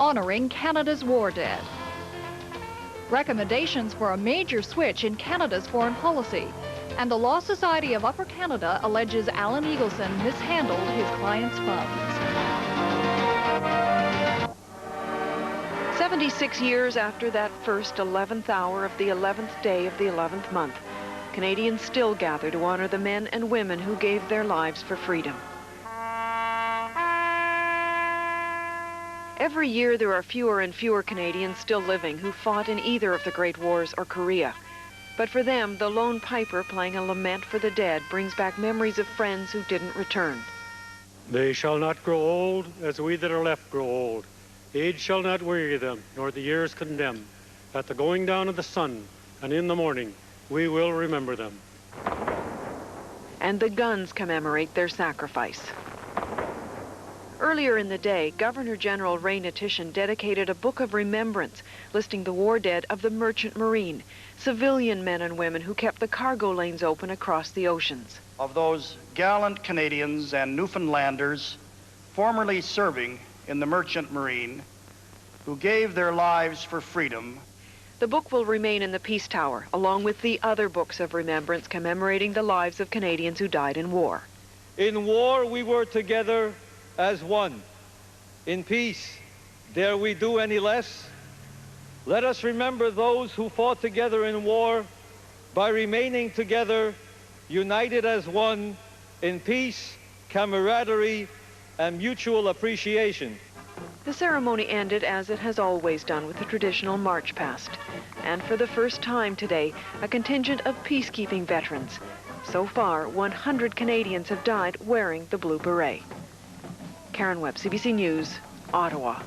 honoring Canada's war dead. Recommendations for a major switch in Canada's foreign policy. And the Law Society of Upper Canada alleges Alan Eagleson mishandled his client's funds. 76 years after that first 11th hour of the 11th day of the 11th month, Canadians still gather to honor the men and women who gave their lives for freedom. Every year there are fewer and fewer Canadians still living who fought in either of the Great Wars or Korea. But for them, the lone piper playing a lament for the dead brings back memories of friends who didn't return. They shall not grow old as we that are left grow old. Age shall not weary them, nor the years condemn. At the going down of the sun and in the morning, we will remember them. And the guns commemorate their sacrifice. Earlier in the day, Governor General Ray Natishan dedicated a book of remembrance listing the war dead of the Merchant Marine, civilian men and women who kept the cargo lanes open across the oceans. Of those gallant Canadians and Newfoundlanders formerly serving in the Merchant Marine who gave their lives for freedom. The book will remain in the Peace Tower, along with the other books of remembrance commemorating the lives of Canadians who died in war. In war we were together as one. In peace, dare we do any less? Let us remember those who fought together in war by remaining together, united as one, in peace, camaraderie, and mutual appreciation. The ceremony ended as it has always done, with the traditional march past. And for the first time today, a contingent of peacekeeping veterans. So far, 100 Canadians have died wearing the blue beret. Karen Webb, CBC News, Ottawa.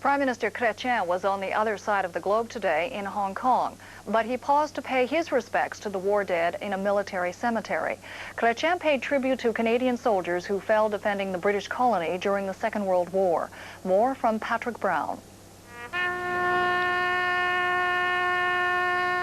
Prime Minister Chrétien was on the other side of the globe today in Hong Kong, but he paused to pay his respects to the war dead in a military cemetery. Chrétien paid tribute to Canadian soldiers who fell defending the British colony during the Second World War. More from Patrick Brown.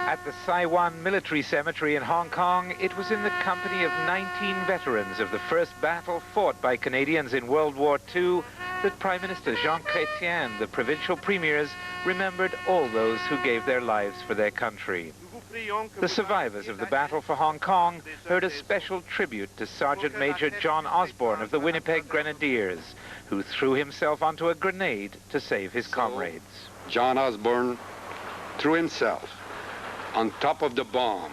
At the Saiwan Military Cemetery in Hong Kong, it was in the company of 19 veterans of the first battle fought by Canadians in World War II that Prime Minister Jean Chrétien and the provincial premiers remembered all those who gave their lives for their country. The survivors of the battle for Hong Kong heard a special tribute to Sergeant Major John Osborne of the Winnipeg Grenadiers, who threw himself onto a grenade to save his comrades. John Osborne threw himself on top of the bomb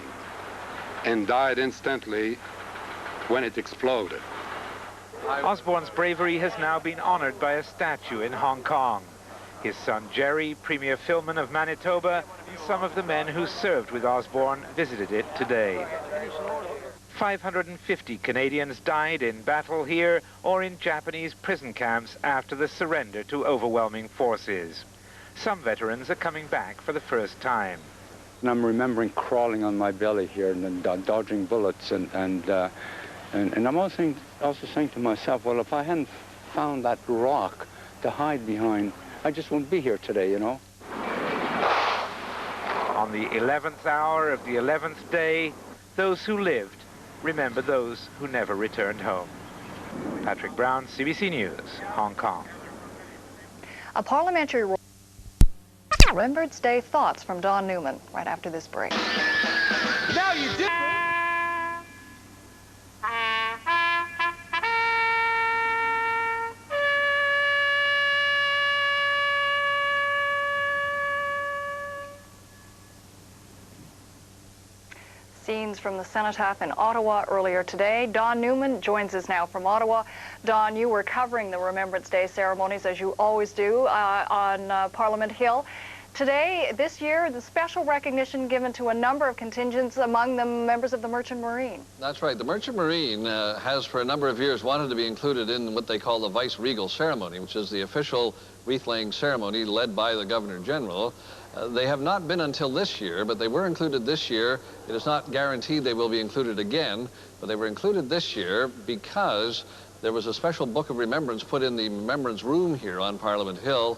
and died instantly when it exploded. Osborne's bravery has now been honored by a statue in Hong Kong. His son Jerry, Premier Philman of Manitoba, and some of the men who served with Osborne visited it today. 550 Canadians died in battle here or in Japanese prison camps after the surrender to overwhelming forces. Some veterans are coming back for the first time. And I'm remembering crawling on my belly here and then dodging bullets, and I'm also saying to myself, well, if I hadn't found that rock to hide behind, I just wouldn't be here today, you know. On the 11th hour of the 11th day, those who lived remember those who never returned home. Patrick Brown, CBC News, Hong Kong. A parliamentary Remembrance Day thoughts from Don Newman right after this break. Now you did. Scenes from the Cenotaph in Ottawa earlier today. Don Newman joins us now from Ottawa. Don, you were covering the Remembrance Day ceremonies, as you always do, on Parliament Hill. Today, this year, the special recognition given to a number of contingents, among them members of the Merchant Marine. That's right. The Merchant Marine has for a number of years wanted to be included in what they call the Vice-Regal Ceremony, which is the official wreath-laying ceremony led by the Governor General. They have not been until this year, but they were included this year. It is not guaranteed they will be included again, but they were included this year because there was a special book of remembrance put in the remembrance room here on Parliament Hill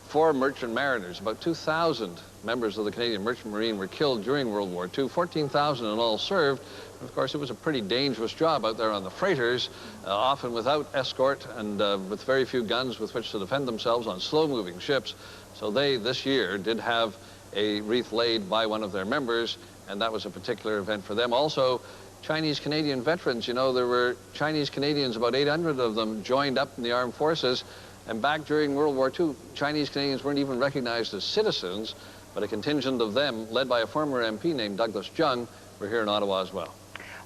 4 merchant mariners. About 2,000 members of the Canadian Merchant Marine were killed during World War II. 14,000 in all served. Of course, it was a pretty dangerous job out there on the freighters, often without escort and with very few guns with which to defend themselves on slow-moving ships. So they, this year, did have a wreath laid by one of their members, and that was a particular event for them. Also, Chinese-Canadian veterans, you know, there were Chinese-Canadians, about 800 of them joined up in the armed forces, and back during World War II, Chinese-Canadians weren't even recognized as citizens, but a contingent of them, led by a former MP named Douglas Jung, were here in Ottawa as well.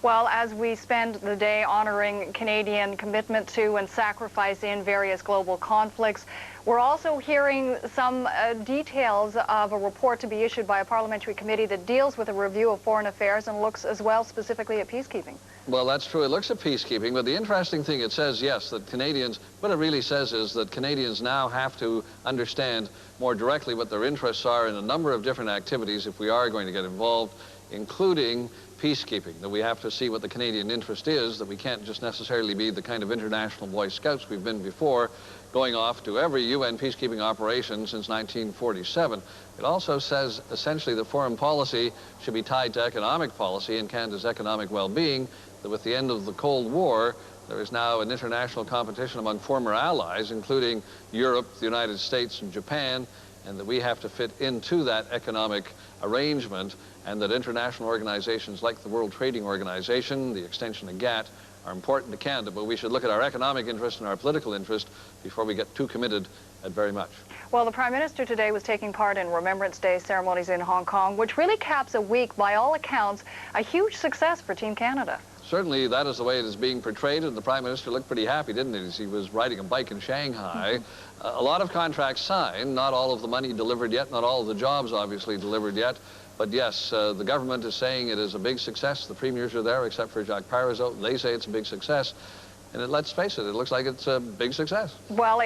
Well, as we spend the day honoring Canadian commitment to and sacrifice in various global conflicts, we're also hearing some details of a report to be issued by a parliamentary committee that deals with a review of foreign affairs and looks as well specifically at peacekeeping. Well, that's true. It looks at peacekeeping, but the interesting thing, it says, yes, that Canadians, what it really says is that Canadians now have to understand more directly what their interests are in a number of different activities if we are going to get involved, including peacekeeping, that we have to see what the Canadian interest is, that we can't just necessarily be the kind of international Boy Scouts we've been before, going off to every UN peacekeeping operation since 1947. It also says essentially that foreign policy should be tied to economic policy and Canada's economic well-being, that with the end of the Cold War, there is now an international competition among former allies, including Europe, the United States, and Japan, and that we have to fit into that economic arrangement, and that international organizations like the World Trading Organization, the extension of GATT, are important to Canada, but we should look at our economic interest and our political interest before we get too committed at very much. Well, the Prime Minister today was taking part in Remembrance Day ceremonies in Hong Kong, which really caps a week, by all accounts, a huge success for Team Canada. Certainly, that is the way it is being portrayed, and the Prime Minister looked pretty happy, didn't he, as he was riding a bike in Shanghai. A lot of contracts signed, not all of the money delivered yet, not all of the jobs obviously delivered yet, but yes, the government is saying it is a big success. The premiers are there, except for Jacques Parizeau. They say it's a big success. And let's face it, it looks like it's a big success. Well,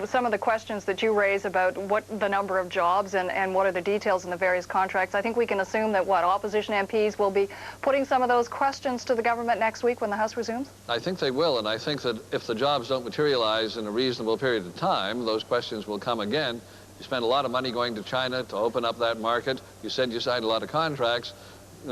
some of the questions that you raise about what the number of jobs and what are the details in the various contracts, I think we can assume that, opposition MPs will be putting some of those questions to the government next week when the House resumes? I think they will, and I think that if the jobs don't materialize in a reasonable period of time, those questions will come again. You spend a lot of money going to China to open up that market. You said you signed a lot of contracts.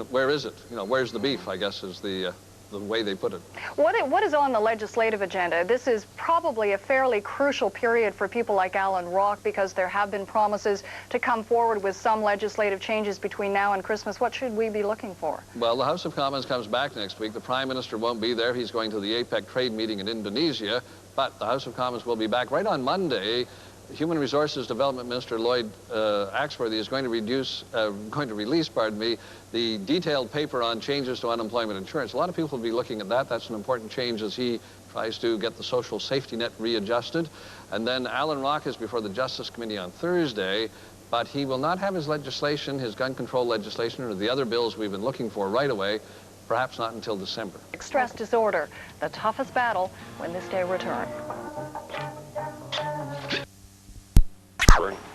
Where is it? Where's the beef, I guess, is the way they put it. What is on the legislative agenda? This is probably a fairly crucial period for people like Alan Rock, because there have been promises to come forward with some legislative changes between now and Christmas. What should we be looking for? Well, the House of Commons comes back next week. The Prime Minister won't be there. He's going to the APEC trade meeting in Indonesia, but the House of Commons will be back right on Monday. Human Resources Development Minister Lloyd Axworthy is going to release the detailed paper on changes to unemployment insurance. A lot of people will be looking at that. That's an important change as he tries to get the social safety net readjusted. And then Alan Rock is before the Justice Committee on Thursday, but he will not have his legislation, his gun control legislation, or the other bills we've been looking for right away, perhaps not until December. Stress disorder, the toughest battle when this day returns.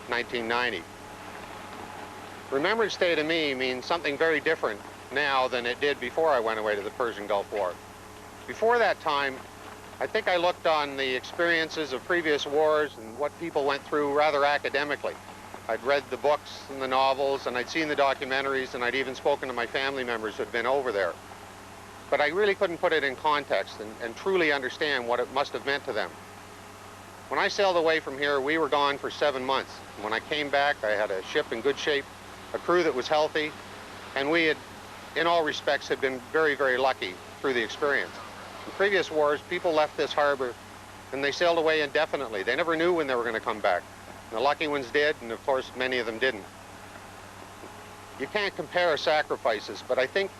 1990. Remembrance Day to me means something very different now than it did before I went away to the Persian Gulf War. Before that time, I think I looked on the experiences of previous wars and what people went through rather academically. I'd read the books and the novels, and I'd seen the documentaries, and I'd even spoken to my family members who had been over there. But I really couldn't put it in context and truly understand what it must have meant to them. When I sailed away from here, we were gone for 7 months. When I came back, I had a ship in good shape, a crew that was healthy, and we had, in all respects, had been very, very lucky through the experience. In previous wars, people left this harbor and they sailed away indefinitely. They never knew when they were going to come back. And the lucky ones did, and of course, many of them didn't. You can't compare sacrifices, but I think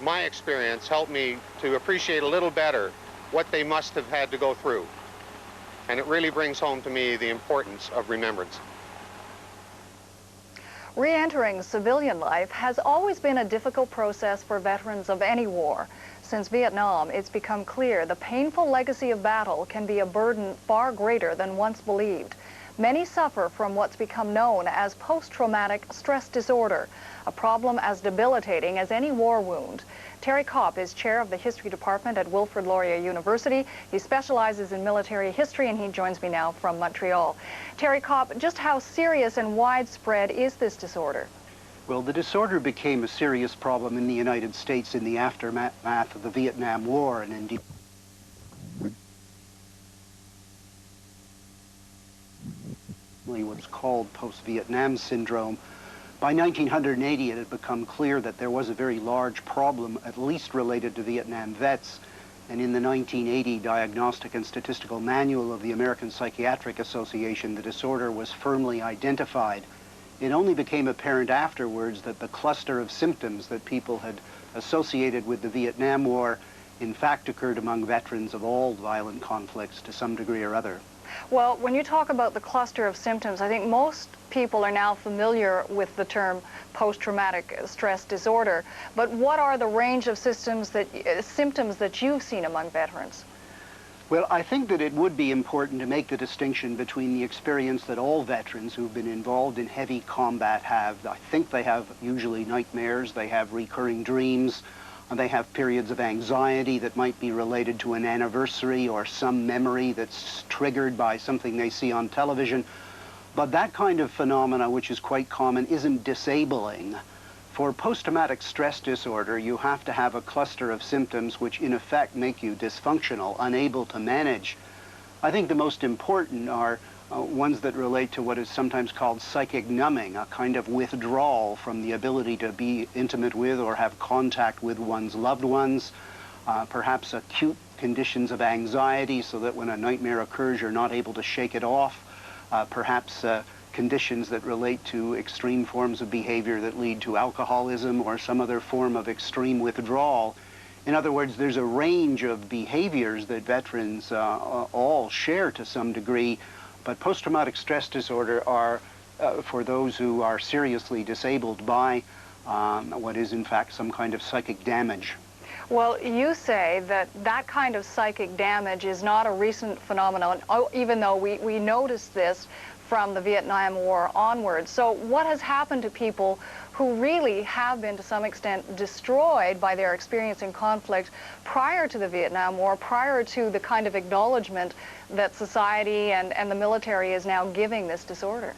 my experience helped me to appreciate a little better what they must have had to go through. And it really brings home to me the importance of remembrance. Re-entering civilian life has always been a difficult process for veterans of any war. Since Vietnam, it's become clear the painful legacy of battle can be a burden far greater than once believed. Many suffer from what's become known as post-traumatic stress disorder, a problem as debilitating as any war wound. Terry Kopp is chair of the history department at Wilfrid Laurier University. He specializes in military history, and he joins me now from Montreal. Terry Kopp, just how serious and widespread is this disorder? Well, the disorder became a serious problem in the United States in the aftermath of the Vietnam War, and indeed what's called post-Vietnam syndrome. By 1980, it had become clear that there was a very large problem, at least related to Vietnam vets, and in the 1980 Diagnostic and Statistical Manual of the American Psychiatric Association, the disorder was firmly identified. It only became apparent afterwards that the cluster of symptoms that people had associated with the Vietnam War in fact occurred among veterans of all violent conflicts to some degree or other. Well, when you talk about the cluster of symptoms, I think most people are now familiar with the term post-traumatic stress disorder. But what are the range of symptoms that you've seen among veterans? Well, I think that it would be important to make the distinction between the experience that all veterans who've been involved in heavy combat have. I think they have usually nightmares, they have recurring dreams, and they have periods of anxiety that might be related to an anniversary or some memory that's triggered by something they see on television. But that kind of phenomena, which is quite common, isn't disabling. For post-traumatic stress disorder, you have to have a cluster of symptoms which in effect make you dysfunctional, unable to manage. I think the most important are ones that relate to what is sometimes called psychic numbing, a kind of withdrawal from the ability to be intimate with or have contact with one's loved ones, perhaps acute conditions of anxiety so that when a nightmare occurs you're not able to shake it off, perhaps conditions that relate to extreme forms of behavior that lead to alcoholism or some other form of extreme withdrawal. In other words, there's a range of behaviors that veterans all share to some degree, but post-traumatic stress disorder are, for those who are seriously disabled by what is in fact some kind of psychic damage. Well, you say that that kind of psychic damage is not a recent phenomenon, even though we noticed this from the Vietnam War onwards. So what has happened to people who really have been to some extent destroyed by their experience in conflict prior to the Vietnam War, prior to the kind of acknowledgement that society and the military is now giving this disorder?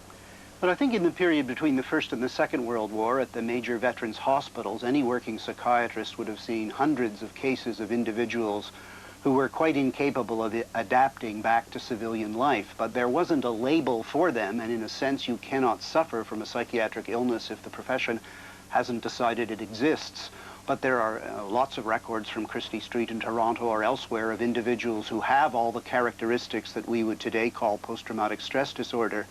But I think in the period between the First and the Second World War, at the major veterans' hospitals, any working psychiatrist would have seen hundreds of cases of individuals who were quite incapable of adapting back to civilian life. But there wasn't a label for them, and in a sense you cannot suffer from a psychiatric illness if the profession hasn't decided it exists. But there are lots of records from Christie Street in Toronto or elsewhere of individuals who have all the characteristics that we would today call post-traumatic stress disorder.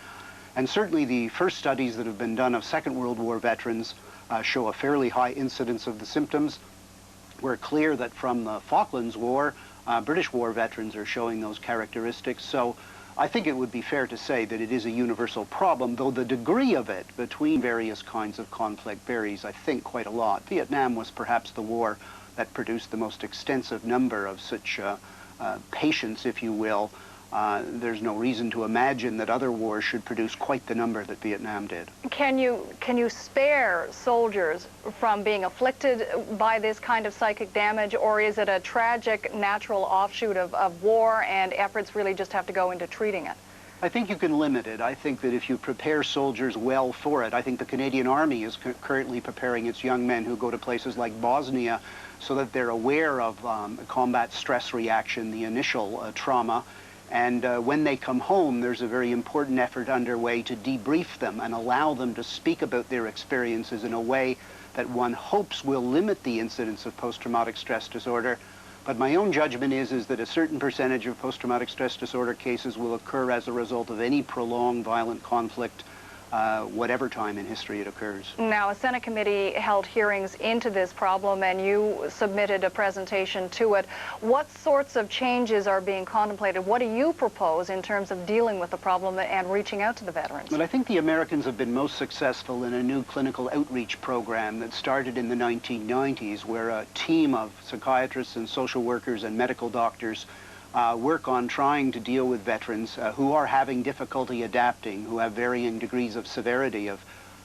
And certainly the first studies that have been done of Second World War veterans show a fairly high incidence of the symptoms. We're clear that from the Falklands War, British war veterans are showing those characteristics. So I think it would be fair to say that it is a universal problem, though the degree of it between various kinds of conflict varies, I think, quite a lot. Vietnam was perhaps the war that produced the most extensive number of such patients, if you will. There's no reason to imagine that other wars should produce quite the number that Vietnam did. Can you spare soldiers from being afflicted by this kind of psychic damage, or is it a tragic natural offshoot of war and efforts really just have to go into treating it? I think you can limit it. I think that if you prepare soldiers well for it, I think the Canadian Army is currently preparing its young men who go to places like Bosnia so that they're aware of combat stress reaction, the initial trauma. And when they come home, there's a very important effort underway to debrief them and allow them to speak about their experiences in a way that one hopes will limit the incidence of post-traumatic stress disorder. But my own judgment is that a certain percentage of post-traumatic stress disorder cases will occur as a result of any prolonged violent conflict, whatever time in history it occurs. Now, a Senate committee held hearings into this problem, and you submitted a presentation to it. What sorts of changes are being contemplated? What do you propose in terms of dealing with the problem and reaching out to the veterans? Well, I think the Americans have been most successful in a new clinical outreach program that started in the 1990s, where a team of psychiatrists and social workers and medical doctors work on trying to deal with veterans who are having difficulty adapting, who have varying degrees of severity of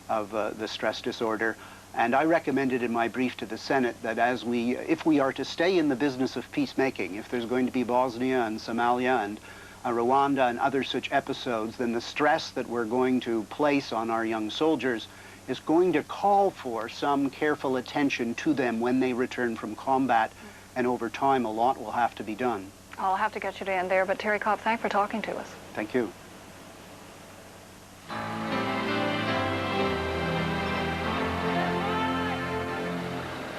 the stress disorder. And I recommended in my brief to the Senate that if we are to stay in the business of peacemaking, if there's going to be Bosnia and Somalia and Rwanda and other such episodes, then the stress that we're going to place on our young soldiers is going to call for some careful attention to them when they return from combat, and over time a lot will have to be done. I'll have to get you to end there, but Terry Kopp, thanks for talking to us. Thank you.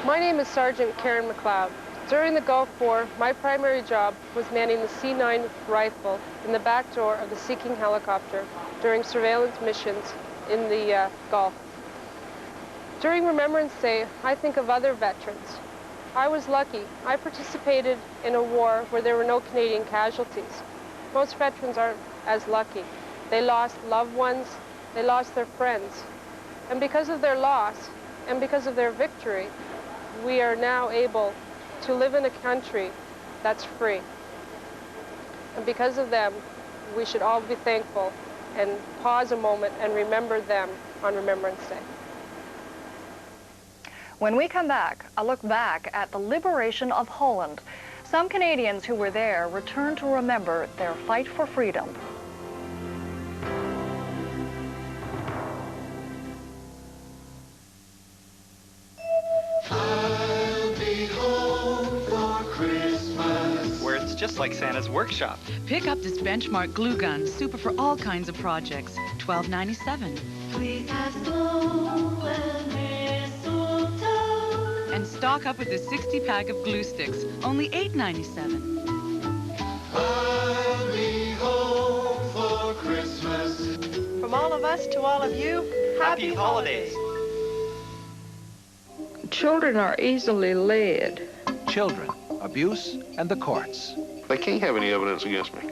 My name is Sergeant Karen McLeod. During the Gulf War, my primary job was manning the C-9 rifle in the back door of the Sea King helicopter during surveillance missions in the Gulf. During Remembrance Day, I think of other veterans. I was lucky. I participated in a war where there were no Canadian casualties. Most veterans aren't as lucky. They lost loved ones, they lost their friends. And because of their loss, and because of their victory, we are now able to live in a country that's free. And because of them, we should all be thankful and pause a moment and remember them on Remembrance Day. When we come back, a look back at the liberation of Holland. Some Canadians who were there return to remember their fight for freedom. I'll be home for Christmas. Where it's just like Santa's workshop. Pick up this Benchmark glue gun, super for all kinds of projects. $12.97. And stock up with this 60-pack of glue sticks, only $8.97. I'll be home for Christmas. From all of us to all of you, happy holidays. Children are easily led. Children, abuse, and the courts. They can't have any evidence against me.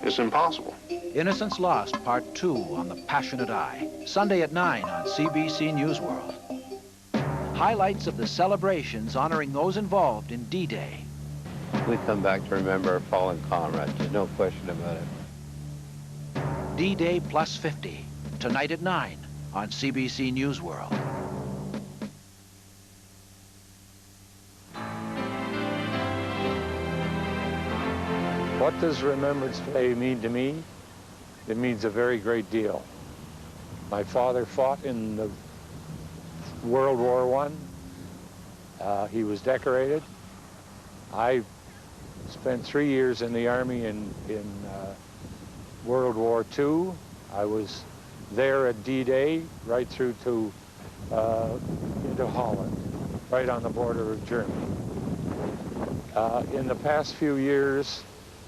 It's impossible. Innocence Lost, Part 2 on The Passionate Eye. Sunday at 9 on CBC News World. Highlights of the celebrations honoring those involved in D-Day. We come back to remember our fallen comrades. There's no question about it. D-Day Plus 50, tonight at 9 on CBC News World. What does Remembrance Day mean to me? It means a very great deal. My father fought in the World War I. He was decorated. I spent 3 years in the Army in World War II. I was there at D-Day, right through to into Holland, right on the border of Germany. In the past few years,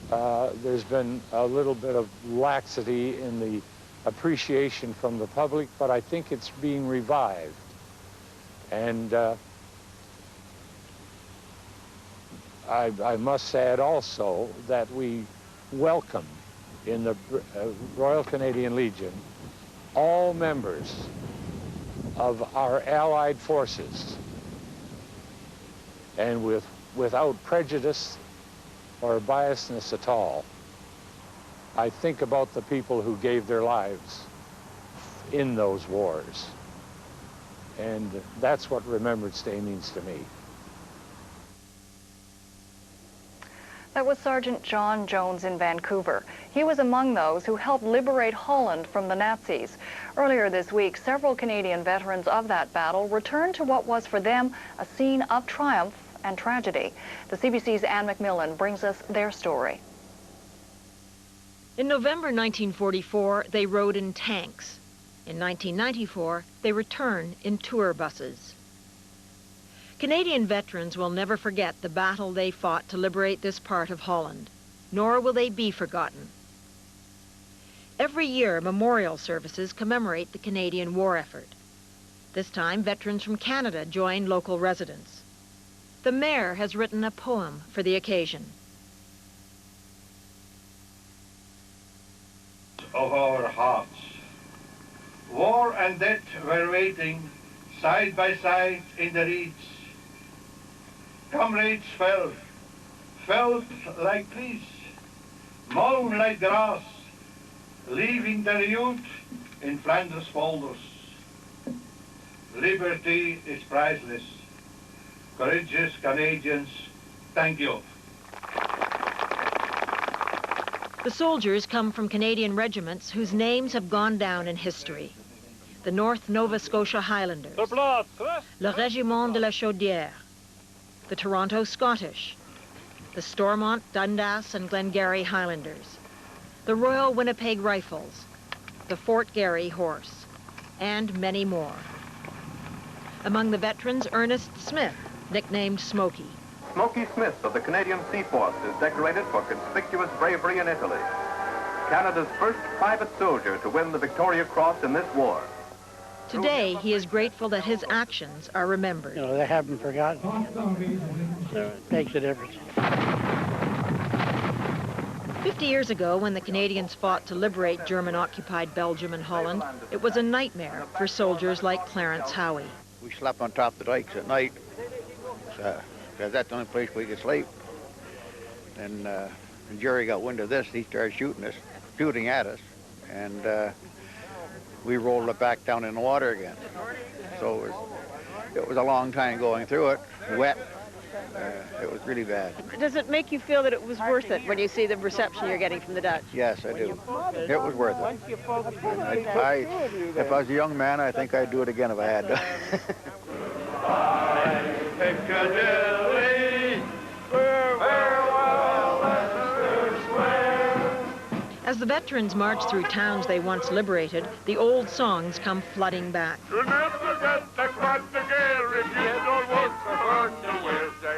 there's been a little bit of laxity in the appreciation from the public, but I think it's being revived. And I must add also that we welcome in the Royal Canadian Legion all members of our allied forces, and without prejudice or biasness at all. I think about the people who gave their lives in those wars. And that's what Remembrance Day means to me. That was Sergeant John Jones in Vancouver. He was among those who helped liberate Holland from the Nazis. Earlier this week, several Canadian veterans of that battle returned to what was for them a scene of triumph and tragedy. The CBC's Anne McMillan brings us their story. In November 1944, they rode in tanks. In 1994, they returned in tour buses. Canadian veterans will never forget the battle they fought to liberate this part of Holland, nor will they be forgotten. Every year, memorial services commemorate the Canadian war effort. This time, veterans from Canada join local residents. The mayor has written a poem for the occasion. Of our hearts. War and death were waiting side by side in the reeds. Comrades fell felt like peace, mown like grass, leaving their youth in Flanders folders. Liberty is priceless. Courageous Canadians, thank you. The soldiers come from Canadian regiments whose names have gone down in history. The North Nova Scotia Highlanders, Le Régiment de la Chaudière, the Toronto Scottish, the Stormont, Dundas and Glengarry Highlanders, the Royal Winnipeg Rifles, the Fort Garry Horse, and many more. Among the veterans, Ernest Smith, nicknamed Smokey. Smokey Smith of the Canadian Sea Force is decorated for conspicuous bravery in Italy. Canada's first private soldier to win the Victoria Cross in this war. Today, he is grateful that his actions are remembered. You know, they haven't forgotten. So it makes a difference. 50 years ago, when the Canadians fought to liberate German-occupied Belgium and Holland, it was a nightmare for soldiers like Clarence Howie. We slept on top of the dikes at night, because that's the only place we could sleep. And when Jerry got wind of this, he started shooting at us, and we rolled it back down in the water again. So it was a long time going through it, wet. It was really bad. Does it make you feel that it was worth it when you see the reception you're getting from the Dutch? Yes, I do. It was worth it. If I was a young man, I think I'd do it again if I had to. As the veterans march through towns they once liberated, the old songs come flooding back. Remember that if you don't want to burn the will, say,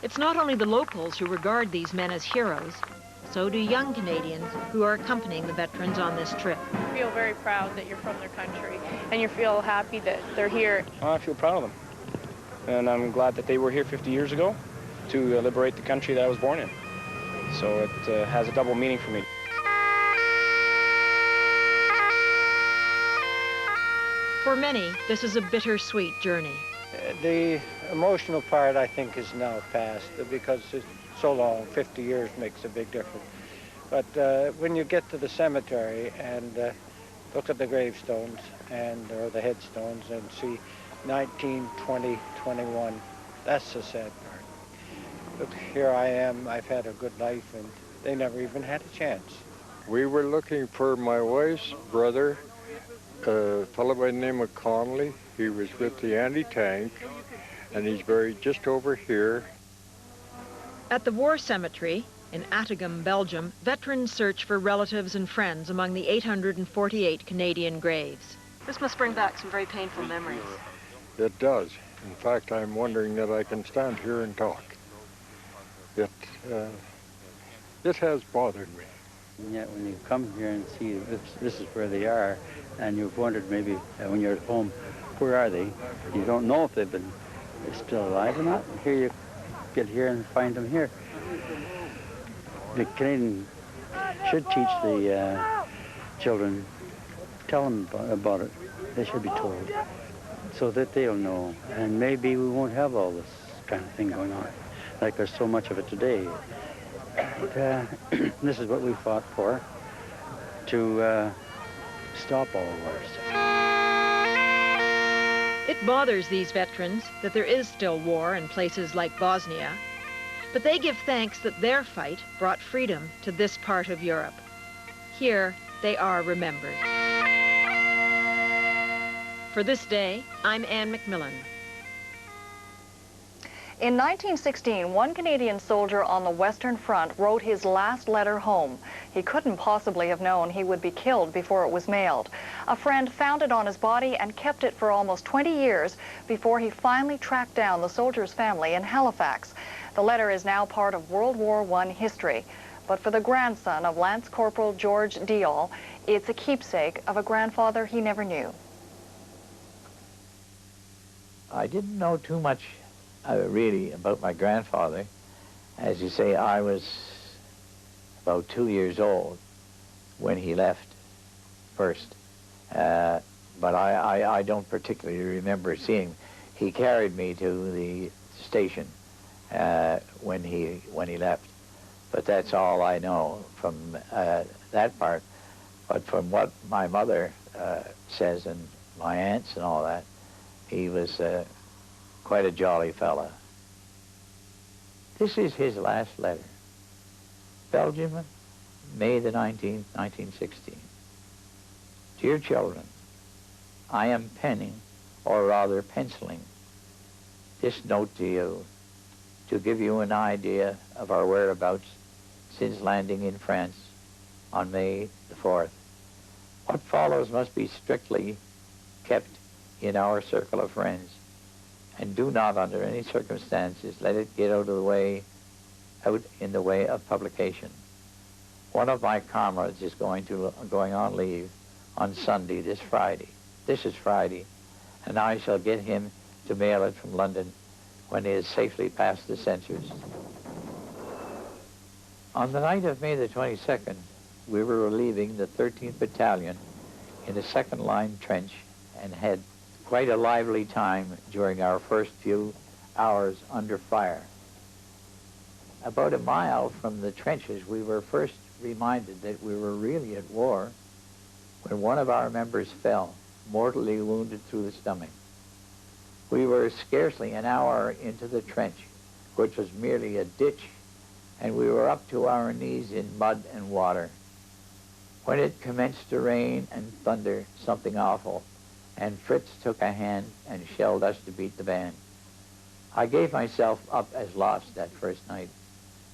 It's not only the locals who regard these men as heroes, so do young Canadians who are accompanying the veterans on this trip. You feel very proud that you're from their country, and you feel happy that they're here. I feel proud of them. And I'm glad that they were here 50 years ago to liberate the country that I was born in. So it has a double meaning for me. For many, this is a bittersweet journey. The emotional part, I think, is now past because it's so long. 50 years makes a big difference. But when you get to the cemetery and look at the gravestones or the headstones and see 19, 20, 21, that's the sad part. Look, here I am, I've had a good life, and they never even had a chance. We were looking for my wife's brother, a fellow by the name of Connolly. He was with the anti-tank, and he's buried just over here. At the war cemetery in Attigum, Belgium, veterans search for relatives and friends among the 848 Canadian graves. This must bring back some very painful memories. It does. In fact, I'm wondering that I can stand here and talk. It has bothered me. And yet when you come here and see this is where they are, and you've wondered maybe when you're at home, where are they? You don't know if they're still alive or not. Here you get here and find them here. The Canadian should teach the children, tell them about it. They should be told, so that they'll know. And maybe we won't have all this kind of thing going on, like there's so much of it today. But, this is what we fought for, to stop all wars. It bothers these veterans that there is still war in places like Bosnia, but they give thanks that their fight brought freedom to this part of Europe. Here, they are remembered. For this day, I'm Anne McMillan. In 1916, one Canadian soldier on the Western Front wrote his last letter home. He couldn't possibly have known he would be killed before it was mailed. A friend found it on his body and kept it for almost 20 years before he finally tracked down the soldier's family in Halifax. The letter is now part of World War I history. But for the grandson of Lance Corporal George Deal, it's a keepsake of a grandfather he never knew. I didn't know too much really about my grandfather. As you say, I was about 2 years old when he left first. but I don't particularly remember seeing. He carried me to the station when he left, but that's all I know from that part. But from what my mother says and my aunts and all that, he was quite a jolly fella. This is his last letter. Belgium, May the 19th, 1916. Dear children, I am penning, or rather penciling, this note to you to give you an idea of our whereabouts since landing in France on May the 4th. What follows must be strictly kept in our circle of friends, and do not under any circumstances let it get out in the way of publication. One of my comrades is going on leave on Sunday, this is Friday, and I shall get him to mail it from London when he has safely passed the censors. On the night of May the 22nd, we were relieving the 13th Battalion in the second line trench and had quite a lively time during our first few hours under fire. About a mile from the trenches, we were first reminded that we were really at war when one of our members fell, mortally wounded through the stomach. We were scarcely an hour into the trench, which was merely a ditch, and we were up to our knees in mud and water, when it commenced to rain and thunder something awful, and Fritz took a hand and shelled us to beat the band. I gave myself up as lost that first night,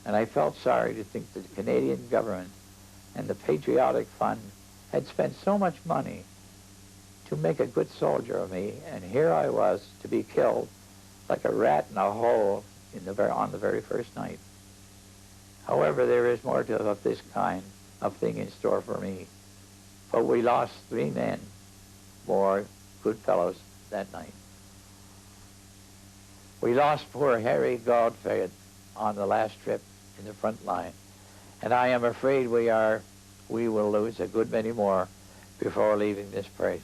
and I felt sorry to think that the Canadian government and the Patriotic Fund had spent so much money to make a good soldier of me, and here I was to be killed like a rat in a hole on the very first night. However, there is more of this kind of thing in store for me, but we lost 3 men, more good fellows, that night. We lost poor Harry Godfrey on the last trip in the front line, and I am afraid we will lose a good many more before leaving this place.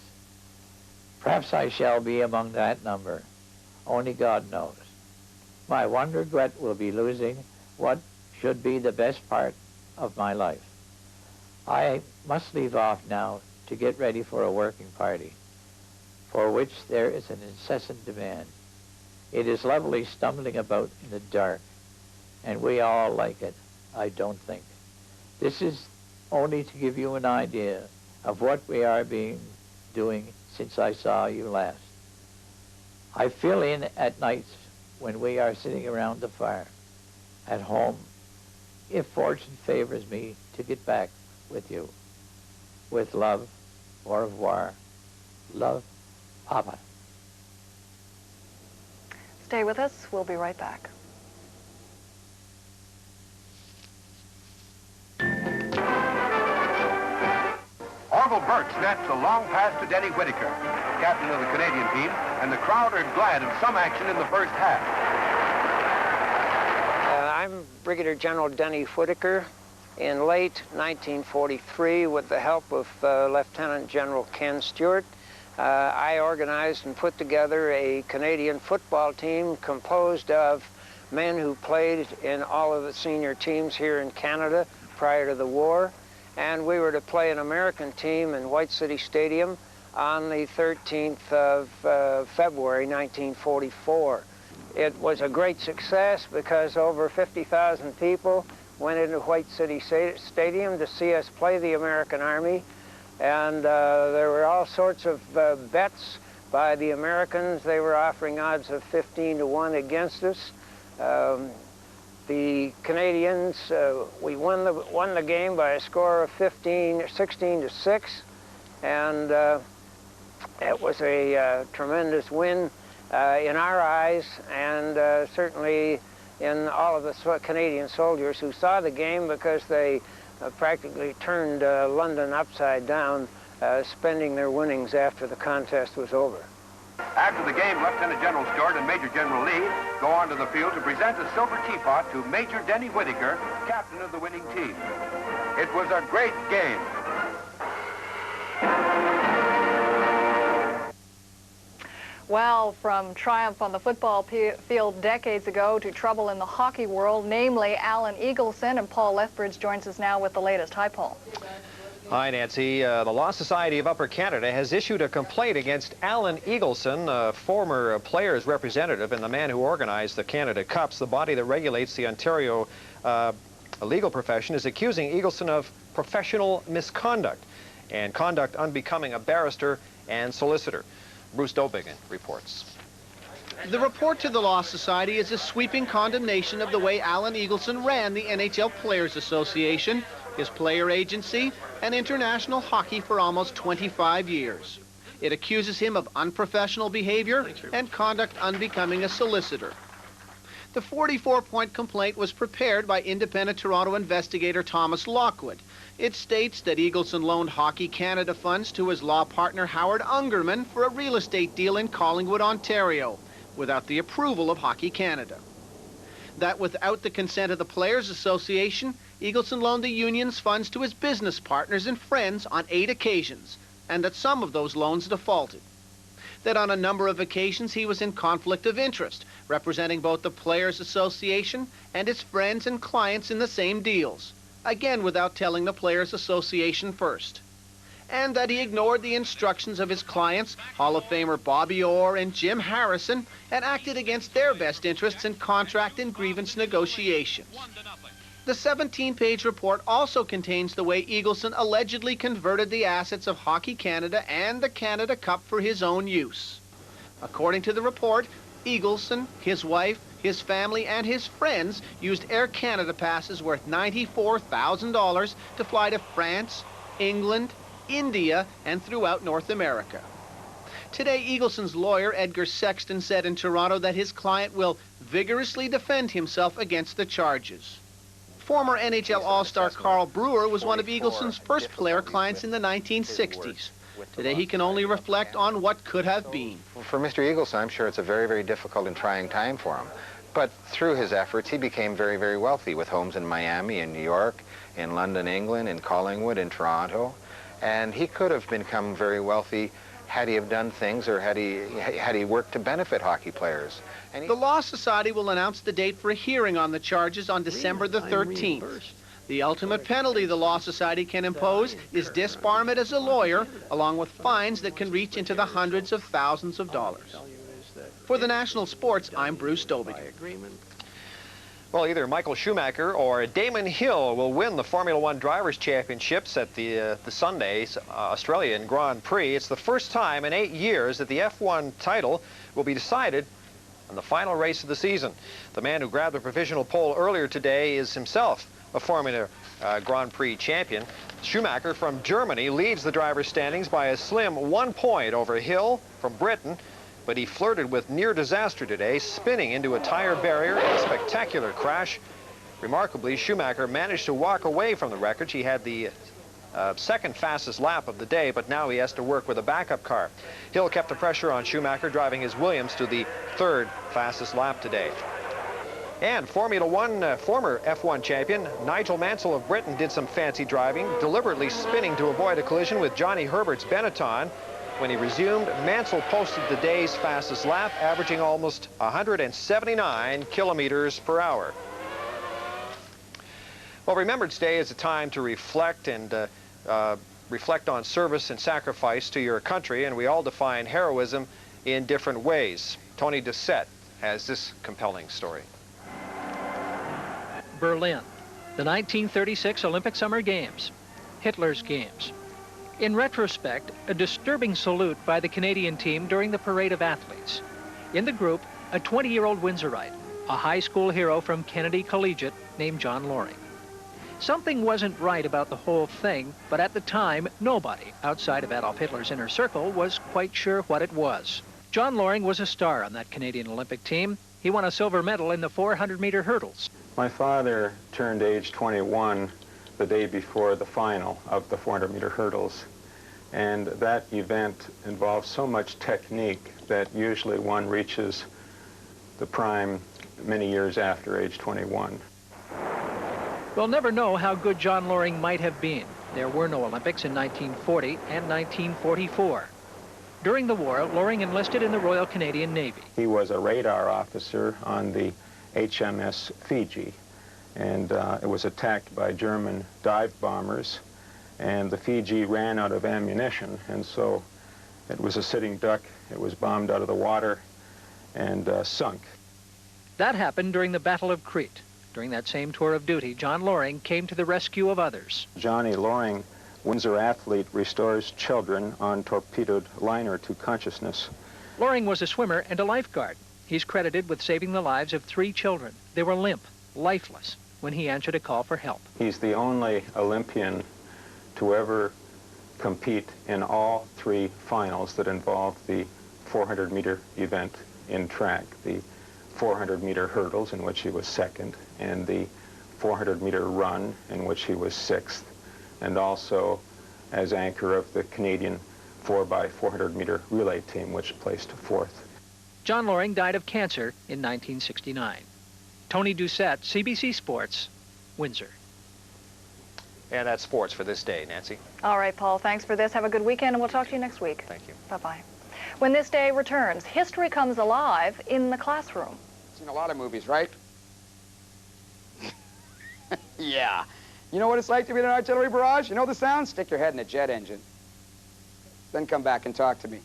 Perhaps I shall be among that number. Only God knows. My one regret will be losing what should be the best part of my life. I must leave off now to get ready for a working party, for which there is an incessant demand. It is lovely stumbling about in the dark, and we all like it, I don't think. This is only to give you an idea of what we are doing since I saw you last. I fill in at nights when we are sitting around the fire at home, if fortune favors me to get back with you. With love, au revoir. Love, Papa. Stay with us. We'll be right back. Orville Burke snatched a long pass to Denny Whitaker, captain of the Canadian team, and the crowd are glad of some action in the first half. I'm Brigadier General Denny Whitaker. In late 1943, with the help of Lieutenant General Ken Stewart, I organized and put together a Canadian football team composed of men who played in all of the senior teams here in Canada prior to the war. And we were to play an American team in White City Stadium on the 13th of February 1944. It was a great success because over 50,000 people went into White City Stadium to see us play the American Army. And there were all sorts of bets by the Americans. They were offering odds of 15-1 against us. The Canadians, we won the game by a score of 16-6, and it was a tremendous win in our eyes, and certainly in all of the Canadian soldiers who saw the game, because they practically turned London upside down, spending their winnings after the contest was over. After the game, Lieutenant General Stewart and Major General Lee go onto the field to present a silver teapot to Major Denny Whitaker, captain of the winning team. It was a great game. Well, from triumph on the football field decades ago to trouble in the hockey world, namely Alan Eagleson, and Paul Lethbridge joins us now with the latest. Hi, Paul. Hi, Nancy. The Law Society of Upper Canada has issued a complaint against Alan Eagleson, a former players' representative and the man who organized the Canada Cups. The body that regulates the Ontario legal profession is accusing Eagleson of professional misconduct and conduct unbecoming a barrister and solicitor. Bruce Dobigan reports. The report to the Law Society is a sweeping condemnation of the way Alan Eagleson ran the NHL Players Association, his player agency, and international hockey for almost 25 years. It accuses him of unprofessional behavior and conduct unbecoming a solicitor. The 44-point complaint was prepared by independent Toronto investigator Thomas Lockwood. It states that Eagleson loaned Hockey Canada funds to his law partner Howard Ungerman for a real estate deal in Collingwood, Ontario, without the approval of Hockey Canada. That without the consent of the Players Association, Eagleson loaned the union's funds to his business partners and friends on 8 occasions, and that some of those loans defaulted. That on a number of occasions he was in conflict of interest, representing both the Players Association and its friends and clients in the same deals, again without telling the Players Association first. And that he ignored the instructions of his clients, Hall of Famer Bobby Orr and Jim Harrison, and acted against their best interests in contract and grievance negotiations. The 17-page report also contains the way Eagleson allegedly converted the assets of Hockey Canada and the Canada Cup for his own use. According to the report, Eagleson, his wife, his family, and his friends used Air Canada passes worth $94,000 to fly to France, England, India, and throughout North America. Today, Eagleson's lawyer, Edgar Sexton, said in Toronto that his client will vigorously defend himself against the charges. Former NHL All-Star Carl Brewer was one of Eagleson's first player clients in the 1960s. Today he can only reflect on what could have been. For Mr. Eagleson, I'm sure it's a very, very difficult and trying time for him. But through his efforts, he became very, very wealthy with homes in Miami, in New York, in London, England, in Collingwood, in Toronto. And he could have become very wealthy had he have done things or had he worked to benefit hockey players. And the Law Society will announce the date for a hearing on the charges on December the 13th. The ultimate penalty the Law Society can impose is disbarment as a lawyer, along with fines that can reach into the hundreds of thousands of dollars. For the National Sports, I'm Bruce Dobigan. Well, either Michael Schumacher or Damon Hill will win the Formula One Drivers' Championships at the Sunday's Australian Grand Prix. It's the first time in 8 years that the F1 title will be decided on the final race of the season. The man who grabbed the provisional pole earlier today is himself a Formula Grand Prix champion. Schumacher from Germany leads the driver's standings by a slim 1 point over Hill from Britain, but he flirted with near disaster today, spinning into a tire barrier in a spectacular crash. Remarkably, Schumacher managed to walk away from the wreckage. He had the second fastest lap of the day, but now he has to work with a backup car. Hill kept the pressure on Schumacher, driving his Williams to the third fastest lap today. And Formula One former F1 champion Nigel Mansell of Britain did some fancy driving, deliberately spinning to avoid a collision with Johnny Herbert's Benetton. When he resumed, Mansell posted the day's fastest lap, averaging almost 179 kilometers per hour. Well, Remembrance Day is a time to reflect and reflect on service and sacrifice to your country, and we all define heroism in different ways. Tony Doucette has this compelling story. Berlin, the 1936 Olympic Summer Games, Hitler's Games. In retrospect, a disturbing salute by the Canadian team during the parade of athletes. In the group, a 20-year-old Windsorite, a high school hero from Kennedy Collegiate named John Loring. Something wasn't right about the whole thing, but at the time, nobody outside of Adolf Hitler's inner circle was quite sure what it was. John Loring was a star on that Canadian Olympic team. He won a silver medal in the 400-meter hurdles. My father turned age 21 the day before the final of the 400-meter hurdles. And that event involves so much technique that usually one reaches the prime many years after age 21. We'll never know how good John Loring might have been. There were no Olympics in 1940 and 1944. During the war, Loring enlisted in the Royal Canadian Navy. He was a radar officer on the HMS Fiji, and it was attacked by German dive bombers, and the Fiji ran out of ammunition, and so it was a sitting duck. It was bombed out of the water and sunk. That happened during the Battle of Crete. During that same tour of duty, John Loring came to the rescue of others. Johnny Loring, Windsor athlete, restores children on torpedoed liner to consciousness. Loring was a swimmer and a lifeguard. He's credited with saving the lives of 3 children. They were limp, lifeless, when he answered a call for help. He's the only Olympian to ever compete in all 3 finals that involve the 400-meter event in track, the 400-meter hurdles, in which he was 2nd, and the 400-meter run, in which he was 6th, and also as anchor of the Canadian 4x400-meter relay team, which placed 4th. John Loring died of cancer in 1969. Tony Doucette, CBC Sports, Windsor. And that's sports for this day, Nancy. All right, Paul, thanks for this. Have a good weekend, and we'll talk to you next week. Thank you. Bye-bye. When this day returns, history comes alive in the classroom. Seen a lot of movies, right? Yeah. You know what it's like to be in an artillery barrage? You know the sound? Stick your head in a jet engine. Then come back and talk to me.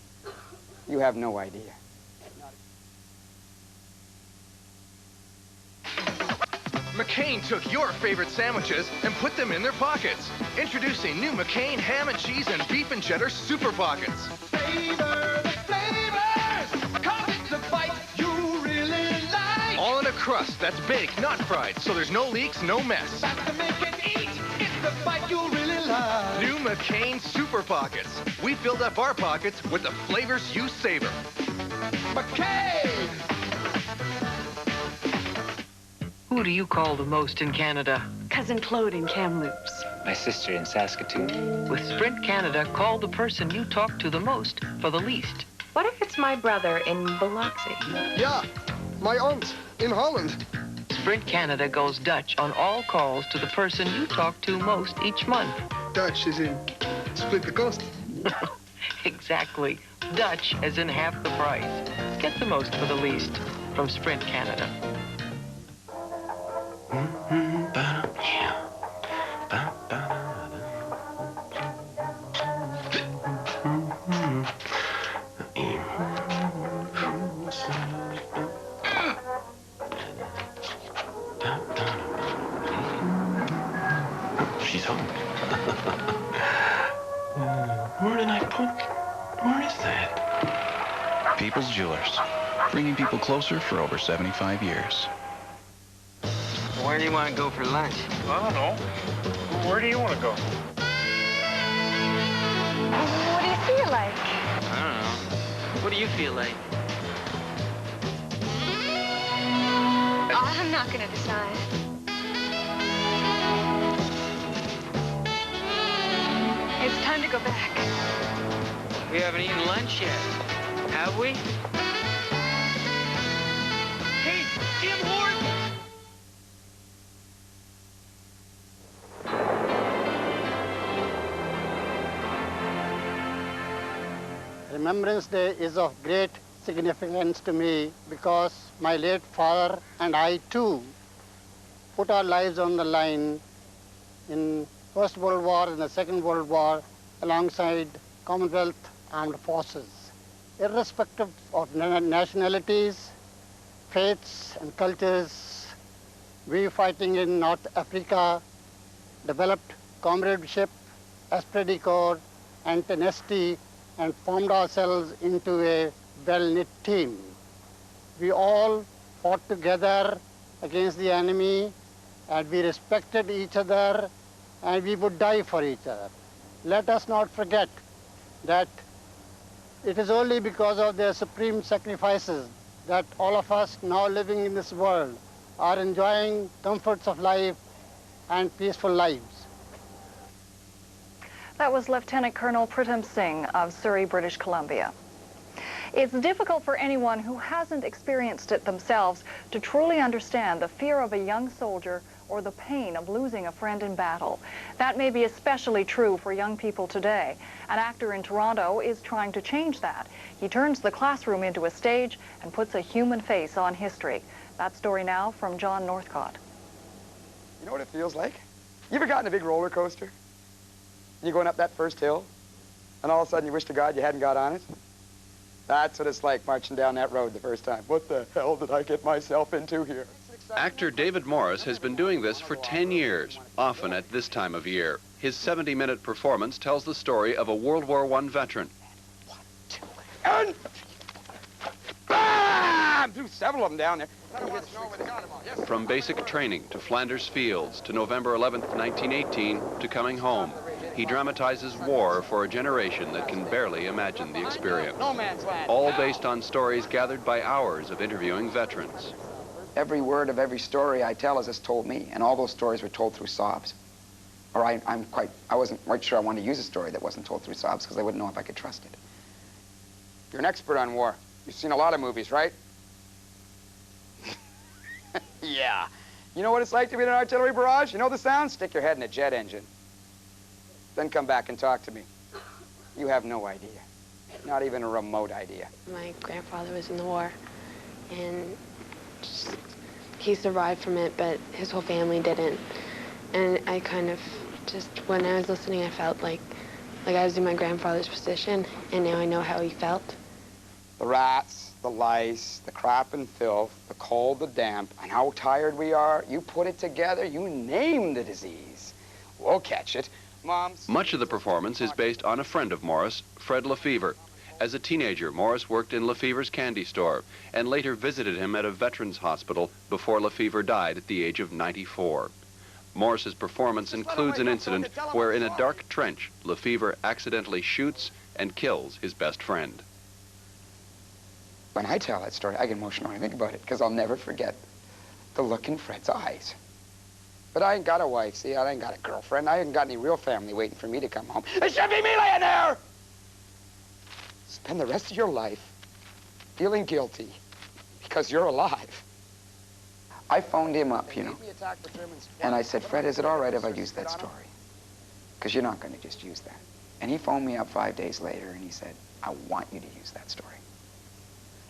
You have no idea. McCain took your favorite sandwiches and put them in their pockets. Introducing new McCain ham and cheese and beef and cheddar super pockets. Flavor the flavors, 'cause it's a bite you really like. All in a crust that's baked, not fried, so there's no leaks, no mess. That's to make it eat. It's the bite you really like. New McCain super pockets. We filled up our pockets with the flavors you savor. McCain! Who do you call the most in Canada? Cousin Claude in Kamloops. My sister in Saskatoon. With Sprint Canada, call the person you talk to the most for the least. What if it's my brother in Biloxi? Yeah, my aunt in Holland. Sprint Canada goes Dutch on all calls to the person you talk to most each month. Dutch is in split the cost. Exactly. Dutch as in half the price. Get the most for the least from Sprint Canada. She's home. Where did I put? Where is that? People's Jewelers, bringing people closer for over 75 years. Where do you want to go for lunch? I don't know. Where do you want to go? What do you feel like? I don't know. What do you feel like? I'm not going to decide. It's time to go back. We haven't eaten lunch yet, have we? Hey, Jim Horton! Remembrance Day is of great significance to me because my late father and I too put our lives on the line in First World War and the Second World War alongside Commonwealth armed forces. Irrespective of nationalities, faiths and cultures, we fighting in North Africa developed comradeship, esprit de corps and tenacity and formed ourselves into a well-knit team. We all fought together against the enemy and we respected each other and we would die for each other. Let us not forget that it is only because of their supreme sacrifices that all of us now living in this world are enjoying comforts of life and peaceful lives. That was Lieutenant Colonel Pritam Singh of Surrey, British Columbia. It's difficult for anyone who hasn't experienced it themselves to truly understand the fear of a young soldier or the pain of losing a friend in battle. That may be especially true for young people today. An actor in Toronto is trying to change that. He turns the classroom into a stage and puts a human face on history. That story now from John Northcott. You know what it feels like? You ever gotten a big roller coaster? You're going up that first hill, and all of a sudden you wish to God you hadn't got on it? That's what it's like marching down that road the first time. What the hell did I get myself into here? Actor David Morris has been doing this for 10 years, often at this time of year. His 70-minute performance tells the story of a World War I veteran. And bam! Threw several of them down there. From basic training to Flanders Fields to November 11th, 1918 to coming home, he dramatizes war for a generation that can barely imagine the experience. All based on stories gathered by hours of interviewing veterans. Every word of every story I tell is told me, and all those stories were told through sobs. Or I wasn't quite sure I wanted to use a story that wasn't told through sobs because I wouldn't know if I could trust it. You're an expert on war. You've seen a lot of movies, right? Yeah. You know what it's like to be in an artillery barrage? You know the sound? Stick your head in a jet engine. Then come back and talk to me. You have no idea. Not even a remote idea. My grandfather was in the war, and he survived from it, but his whole family didn't. And I kind of just, when I was listening, I felt like I was in my grandfather's position, and now I know how he felt. The rats, the lice, the crap and filth, the cold, the damp, and how tired we are. You put it together, you name the disease. We'll catch it. Moms. Much of the performance is based on a friend of Morris, Fred Lefevre. As a teenager, Morris worked in Lefevre's candy store and later visited him at a veterans hospital before Lefevre died at the age of 94. Morris's performance includes an incident where in a dark trench, Lefevre accidentally shoots and kills his best friend. When I tell that story, I get emotional when I think about it, because I'll never forget the look in Fred's eyes. But I ain't got a wife, see? I ain't got a girlfriend. I ain't got any real family waiting for me to come home. It should be me laying there! Spend the rest of your life feeling guilty because you're alive. I phoned him up, you know, and I said, Fred, is it all right if I use that story? Because you're not going to just use that. And he phoned me up 5 days later, and he said, I want you to use that story.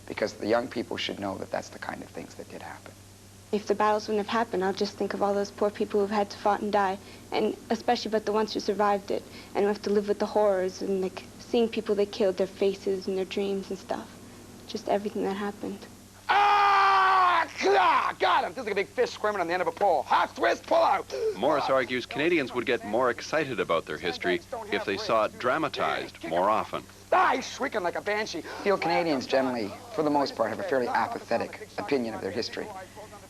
Because the young people should know that that's the kind of things that did happen. If the battles wouldn't have happened, I'll just think of all those poor people who've had to fight and die, and especially about the ones who survived it, and who have to live with the horrors and like seeing people they killed, their faces and their dreams and stuff. Just everything that happened. Ah! Got him! This is like a big fish swimming on the end of a pole. Half twist, pull out! Morris argues Canadians would get more excited about their history if they saw it dramatized more often. Ah, he's shrieking like a banshee. I feel Canadians generally, for the most part, have a fairly apathetic opinion of their history.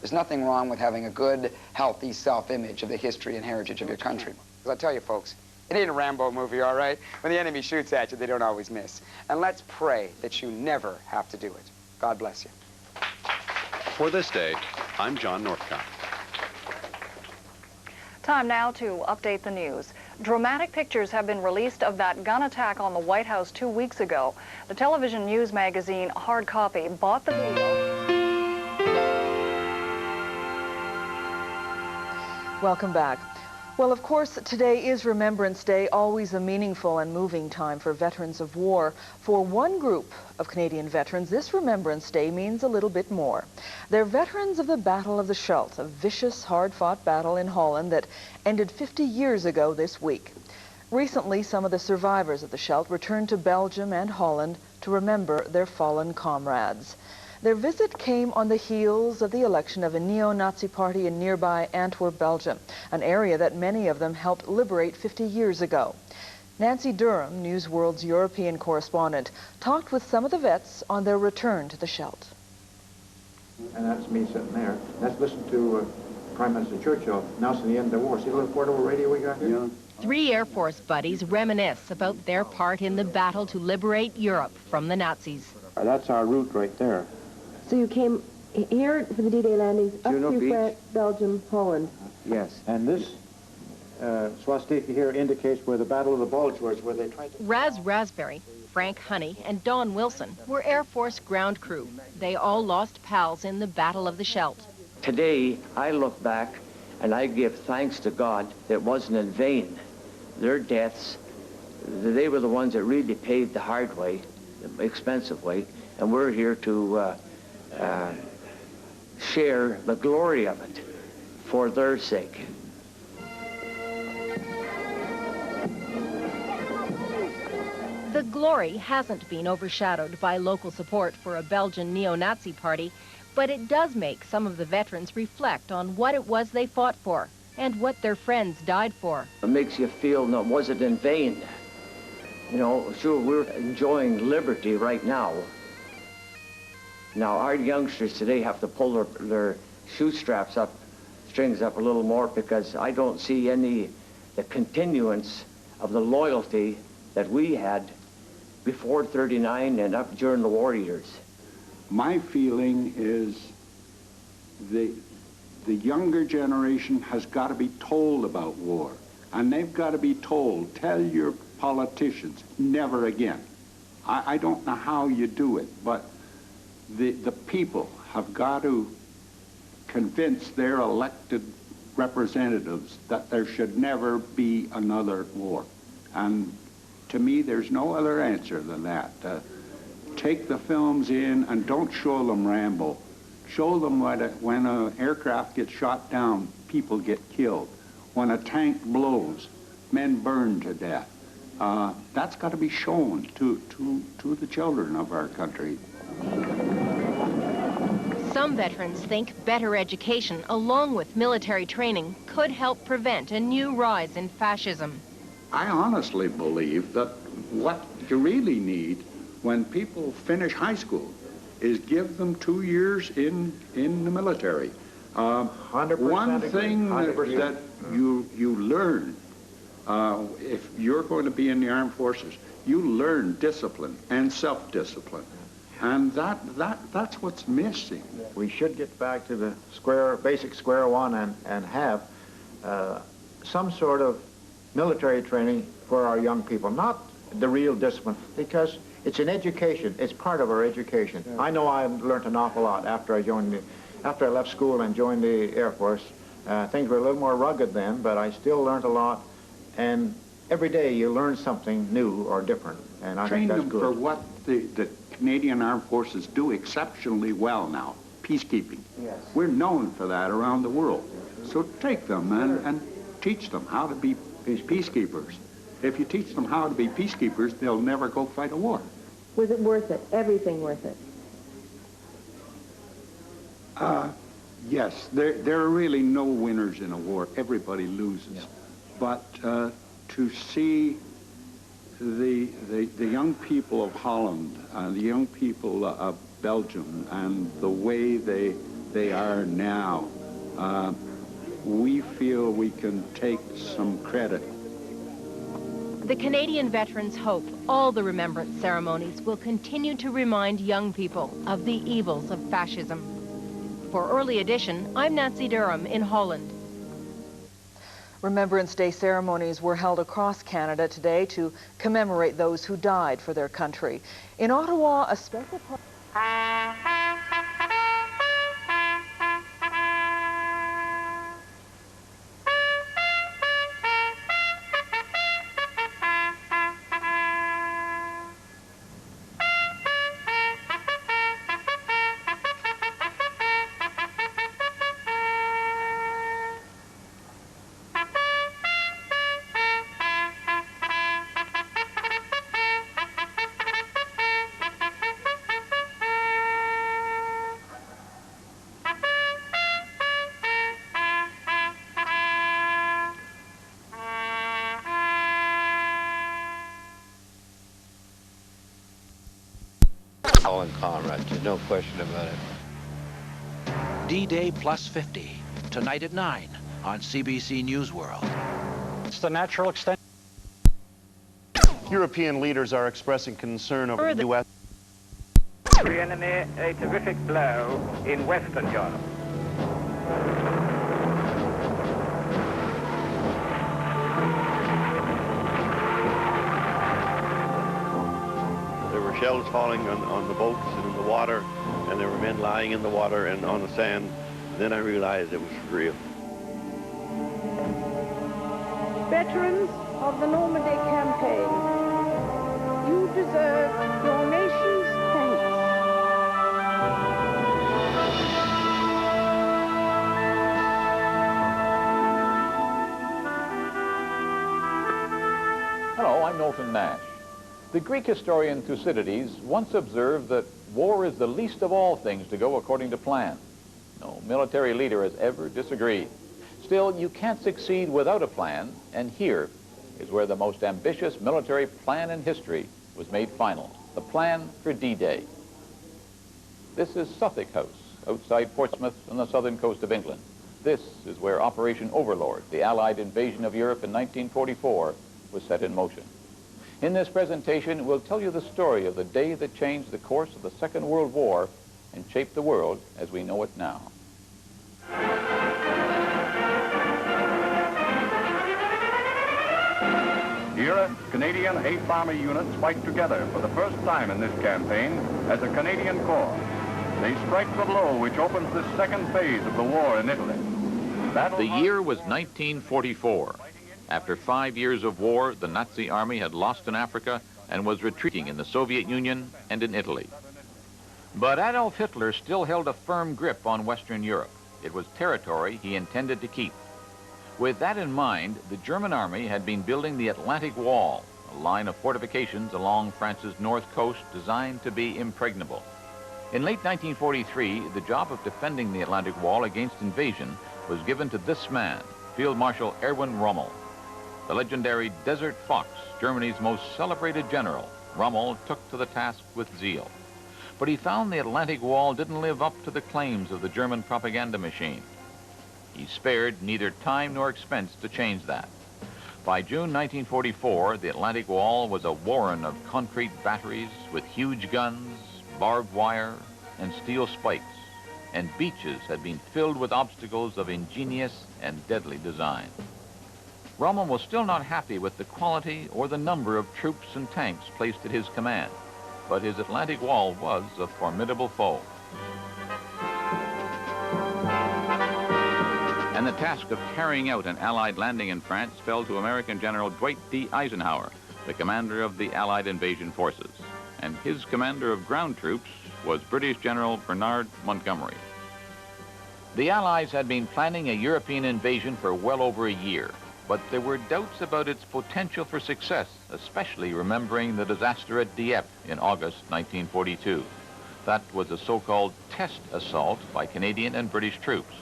There's nothing wrong with having a good, healthy self-image of the history and heritage of your country. Because I tell you, folks, it ain't a Rambo movie, all right? When the enemy shoots at you, they don't always miss. And let's pray that you never have to do it. God bless you. For this day, I'm John Northcott. Time now to update the news. Dramatic pictures have been released of that gun attack on the White House 2 weeks ago. The television news magazine Hard Copy bought the video. Welcome back. Well, of course, today is Remembrance Day, always a meaningful and moving time for veterans of war. For one group of Canadian veterans, this Remembrance Day means a little bit more. They're veterans of the Battle of the Scheldt, a vicious, hard-fought battle in Holland that ended 50 years ago this week. Recently, some of the survivors of the Scheldt returned to Belgium and Holland to remember their fallen comrades. Their visit came on the heels of the election of a neo-Nazi party in nearby Antwerp, Belgium, an area that many of them helped liberate 50 years ago. Nancy Durham, News World's European correspondent, talked with some of the vets on their return to the Scheldt. And that's me sitting there. Let's listen to Prime Minister Churchill announcing the end of the war. See the little portable radio we got here? Yeah. 3 Air Force buddies reminisce about their part in the battle to liberate Europe from the Nazis. That's our route right there. So you came here for the D-Day landings up through France, Belgium, Holland? Yes. And this swastika here indicates where the Battle of the Bulge was, where they tried to... Raz Raspberry, Frank Honey, and Don Wilson were Air Force ground crew. They all lost pals in the Battle of the Scheldt. Today, I look back And I give thanks to God that it wasn't in vain. Their deaths, they were the ones that really paid the hard way, the expensive way, and we're here to share the glory of it for their sake. The glory hasn't been overshadowed by local support for a Belgian neo-Nazi party, but it does make some of the veterans reflect on what it was they fought for and what their friends died for. It makes you feel, no, was it in vain? You know, sure, we're enjoying liberty right now. Now, our youngsters today have to pull their shoe straps up, strings up a little more, because I don't see the continuance of the loyalty that we had before 39 and up during the war years. My feeling is the younger generation has got to be told about war. And they've got to be told, tell your politicians, never again. I don't know how you do it, but the people have got to convince their elected representatives that there should never be another war. And to me, there's no other answer than that. Take the films in and don't show them Rambo. Show them when an aircraft gets shot down, people get killed. When a tank blows, men burn to death. That's got to be shown to the children of our country. Some veterans think better education, along with military training, could help prevent a new rise in fascism. I honestly believe that what you really need when people finish high school is give them 2 years in the military. 100% one thing 100%. that you learn, if you're going to be in the armed forces, you learn discipline and self-discipline. And that's what's missing. We should get back to the basic square one and have some sort of military training for our young people, not the real discipline, because it's an education. It's part of our education. Yeah. I know I learned an awful lot after I left school and joined the Air Force. Things were a little more rugged then, but I still learned a lot. And every day you learn something new or different, and I think that's good. Train them for what the Canadian Armed Forces do exceptionally well now, peacekeeping. Yes. We're known for that around the world. So take them and teach them how to be peacekeepers. If you teach them how to be peacekeepers, they'll never go fight a war. Was it worth it? Everything worth it? Yes, there are really no winners in a war. Everybody loses. Yeah. But to see the young people of Holland, the young people of Belgium, and the way they are now, we feel we can take some credit. The Canadian veterans hope all the remembrance ceremonies will continue to remind young people of the evils of fascism. For Early Edition, I'm Nancy Durham in Holland. Remembrance Day ceremonies were held across Canada today to commemorate those who died for their country. In Ottawa, a special part... Fallen comrades, there's no question about it. D-Day plus 50, tonight at 9 on CBC News World. It's the natural extension. European leaders are expressing concern over the U.S. The enemy a terrific blow in Western Europe. There were shells falling on the boats and in the water, and there were men lying in the water and on the sand. Then I realized it was real. Veterans of the Normandy campaign, you deserve your nation's thanks. Hello, I'm Knowlton Nash. The Greek historian Thucydides once observed that war is the least of all things to go according to plan. No military leader has ever disagreed. Still, you can't succeed without a plan, and here is where the most ambitious military plan in history was made final, the plan for D-Day. This is Suffolk House, outside Portsmouth on the southern coast of England. This is where Operation Overlord, the Allied invasion of Europe in 1944, was set in motion. In this presentation, we'll tell you the story of the day that changed the course of the Second World War and shaped the world as we know it now. Here, Canadian 8th Army units fight together for the first time in this campaign as a Canadian Corps. They strike the blow which opens the second phase of the war in Italy. The year was 1944. After 5 years of war, the Nazi army had lost in Africa and was retreating in the Soviet Union and in Italy. But Adolf Hitler still held a firm grip on Western Europe. It was territory he intended to keep. With that in mind, the German army had been building the Atlantic Wall, a line of fortifications along France's north coast designed to be impregnable. In late 1943, the job of defending the Atlantic Wall against invasion was given to this man, Field Marshal Erwin Rommel. The legendary Desert Fox, Germany's most celebrated general, Rommel took to the task with zeal. But he found the Atlantic Wall didn't live up to the claims of the German propaganda machine. He spared neither time nor expense to change that. By June 1944, the Atlantic Wall was a warren of concrete batteries with huge guns, barbed wire, and steel spikes, and beaches had been filled with obstacles of ingenious and deadly design. Rommel was still not happy with the quality or the number of troops and tanks placed at his command, but his Atlantic Wall was a formidable foe. And the task of carrying out an Allied landing in France fell to American General Dwight D. Eisenhower, the commander of the Allied invasion forces. And his commander of ground troops was British General Bernard Montgomery. The Allies had been planning a European invasion for well over a year, but there were doubts about its potential for success, especially remembering the disaster at Dieppe in August 1942. That was a so-called test assault by Canadian and British troops.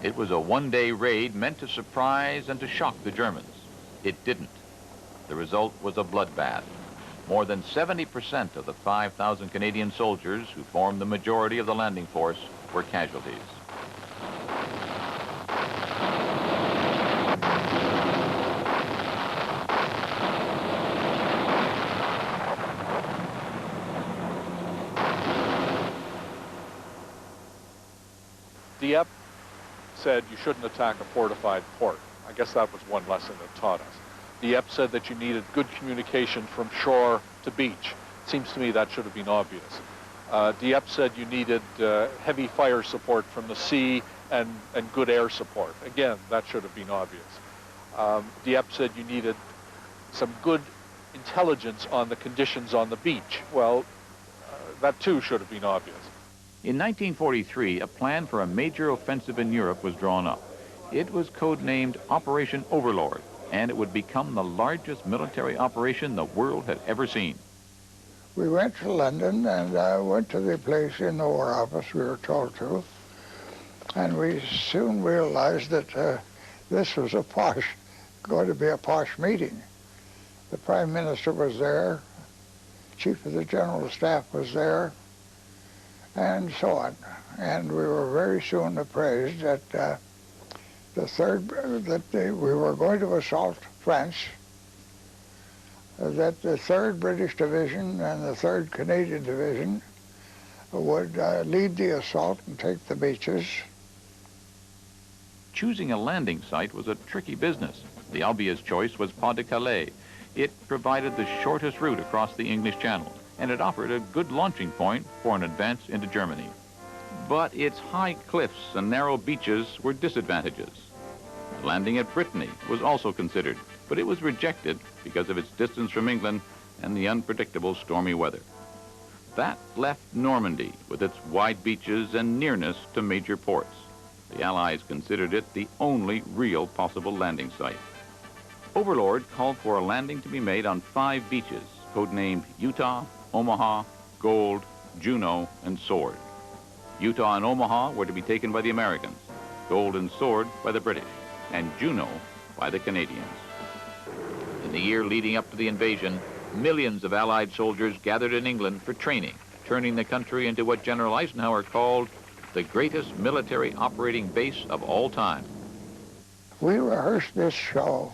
It was a one-day raid meant to surprise and to shock the Germans. It didn't. The result was a bloodbath. More than 70% of the 5,000 Canadian soldiers who formed the majority of the landing force were casualties. Dieppe said you shouldn't attack a fortified port. I guess that was one lesson it taught us. Dieppe said that you needed good communication from shore to beach. Seems to me that should have been obvious. Dieppe said you needed heavy fire support from the sea and good air support. Again, that should have been obvious. Dieppe said you needed some good intelligence on the conditions on the beach. Well, that too should have been obvious. In 1943, a plan for a major offensive in Europe was drawn up. It was codenamed Operation Overlord, and it would become the largest military operation the world had ever seen. We went to London and went to the place in the War Office we were told to, and we soon realized that this was going to be a posh meeting. The Prime Minister was there, Chief of the General Staff was there, and so on. And we were very soon appraised that we were going to assault France, that the 3rd British Division and the 3rd Canadian Division would lead the assault and take the beaches. Choosing a landing site was a tricky business. The obvious choice was Pas-de-Calais. It provided the shortest route across the English Channel, and it offered a good launching point for an advance into Germany. But its high cliffs and narrow beaches were disadvantages. Landing at Brittany was also considered, but it was rejected because of its distance from England and the unpredictable stormy weather. That left Normandy with its wide beaches and nearness to major ports. The Allies considered it the only real possible landing site. Overlord called for a landing to be made on 5 beaches, codenamed Utah, Omaha, Gold, Juno, and Sword. Utah and Omaha were to be taken by the Americans, Gold and Sword by the British, and Juno by the Canadians. In the year leading up to the invasion, millions of Allied soldiers gathered in England for training, turning the country into what General Eisenhower called the greatest military operating base of all time. We rehearsed this show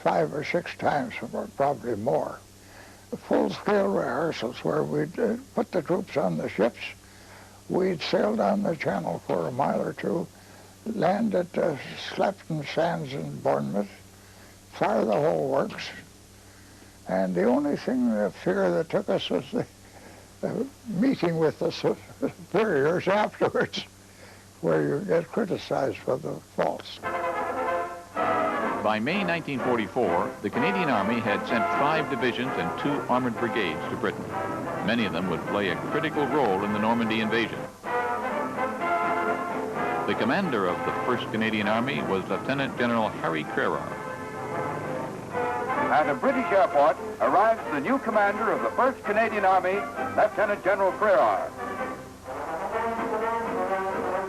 5 or 6 times, or probably more. Full-scale rehearsals where we'd put the troops on the ships, we'd sail down the channel for a mile or two, land at Slapton Sands in Bournemouth, fire the whole works, and the only thing, the fear that took us was the meeting with the superiors afterwards, where you get criticized for the faults. By May 1944, the Canadian Army had sent 5 divisions and 2 armored brigades to Britain. Many of them would play a critical role in the Normandy invasion. The commander of the 1st Canadian Army was Lieutenant General Harry Crerar. At a British airport arrives the new commander of the 1st Canadian Army, Lieutenant General Crerar.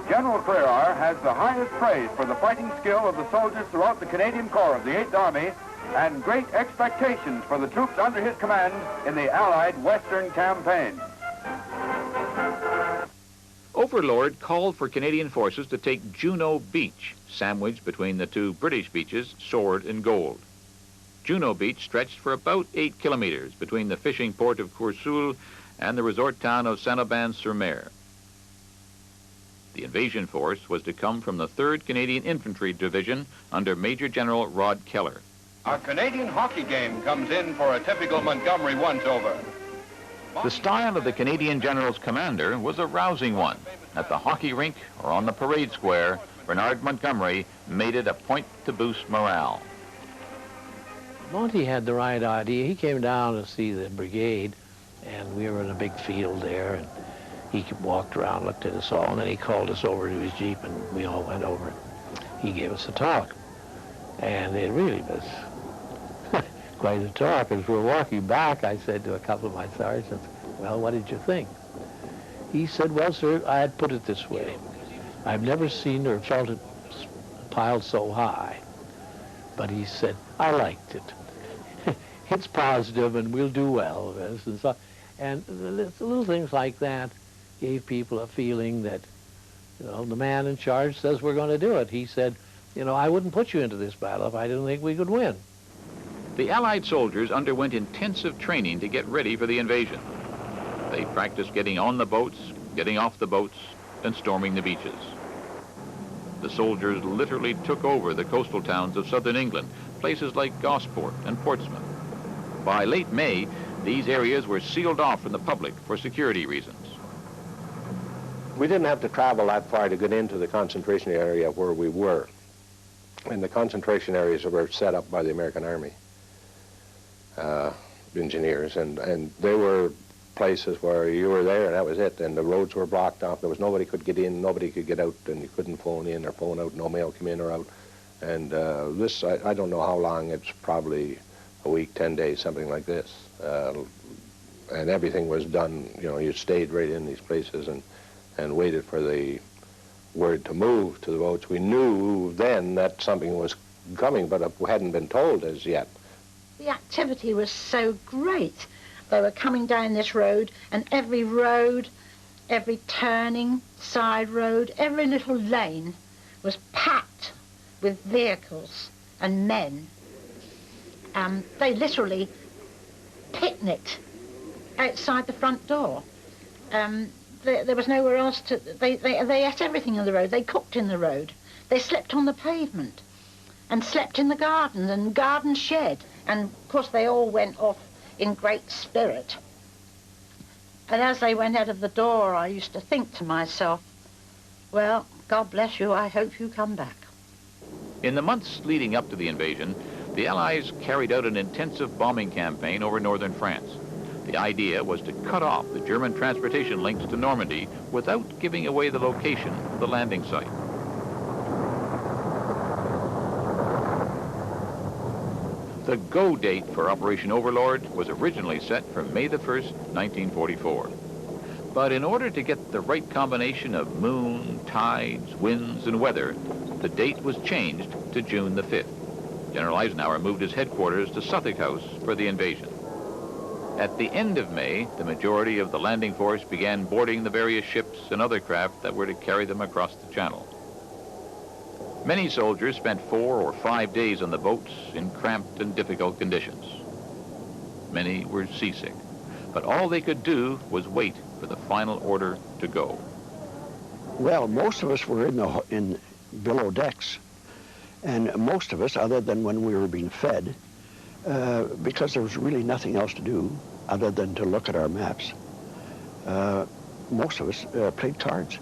General Crerar has the highest praise for the fighting skill of the soldiers throughout the Canadian Corps of the 8th Army and great expectations for the troops under his command in the Allied Western Campaign. Overlord called for Canadian forces to take Juno Beach, sandwiched between the 2 British beaches, Sword and Gold. Juno Beach stretched for about 8 kilometers between the fishing port of Courseulles and the resort town of Saint-Aubin-sur-Mer. The invasion force was to come from the 3rd Canadian Infantry Division under Major General Rod Keller. A Canadian hockey game comes in for a typical Montgomery once-over. The style of the Canadian General's commander was a rousing one. At the hockey rink or on the parade square, Bernard Montgomery made it a point to boost morale. Monty had the right idea. He came down to see the brigade, and we were in a big field there, and he walked around, looked at us all, and then he called us over to his Jeep, and we all went over. He gave us a talk, and it really was quite a talk. As we were walking back, I said to a couple of my sergeants, well, what did you think? He said, well, sir, I'd put it this way. I've never seen or felt it piled so high. But he said, I liked it. It's positive, and we'll do well. And little things like that gave people a feeling that, you know, the man in charge says we're going to do it. He said, you know, I wouldn't put you into this battle if I didn't think we could win. The Allied soldiers underwent intensive training to get ready for the invasion. They practiced getting on the boats, getting off the boats, and storming the beaches. The soldiers literally took over the coastal towns of southern England, places like Gosport and Portsmouth. By late May, these areas were sealed off from the public for security reasons. We didn't have to travel that far to get into the concentration area where we were. And the concentration areas were set up by the American Army engineers, and they were places where you were there and that was it, and the roads were blocked off. There was nobody could get in, nobody could get out, and you couldn't phone in or phone out, no mail come in or out. And this, I don't know how long, it's probably a week, 10 days, something like this. And everything was done, you know, you stayed right in these places and waited for the word to move to the boats. We knew then that something was coming, but we hadn't been told as yet. The activity was so great. They were coming down this road, and every road, every turning, side road, every little lane was packed with vehicles and men. They literally picnicked outside the front door. There was nowhere else to... They ate everything on the road. They cooked in the road. They slept on the pavement and slept in the gardens and garden shed. And, of course, they all went off in great spirit. And as they went out of the door, I used to think to myself, well, God bless you, I hope you come back. In the months leading up to the invasion, the Allies carried out an intensive bombing campaign over northern France. The idea was to cut off the German transportation links to Normandy without giving away the location of the landing site. The go date for Operation Overlord was originally set for May the 1st, 1944. But in order to get the right combination of moon, tides, winds, and weather, the date was changed to June the 5th. General Eisenhower moved his headquarters to Suffolk House for the invasion. At the end of May, the majority of the landing force began boarding the various ships and other craft that were to carry them across the channel. Many soldiers spent 4 or 5 days on the boats in cramped and difficult conditions. Many were seasick, but all they could do was wait for the final order to go. Well, most of us were in below decks, and most of us, other than when we were being fed, because there was really nothing else to do other than to look at our maps, most of us played cards.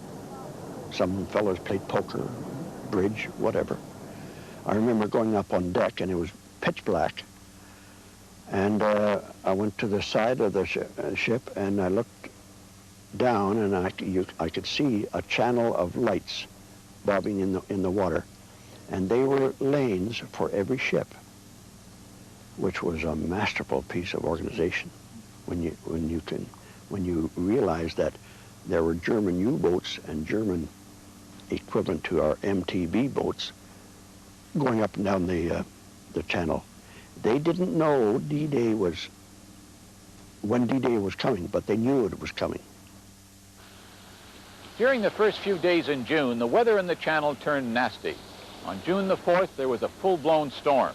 Some fellows played poker, bridge, whatever. I remember going up on deck and it was pitch black, and I went to the side of the ship and I looked down and I could see a channel of lights bobbing in the water, and they were lanes for every ship, which was a masterful piece of organization. When you realize that there were German U-boats and German equivalent to our MTB boats going up and down the channel. They didn't know D-Day was, when D-Day was coming, but they knew it was coming. During the first few days in June, the weather in the channel turned nasty. On June the 4th, there was a full-blown storm.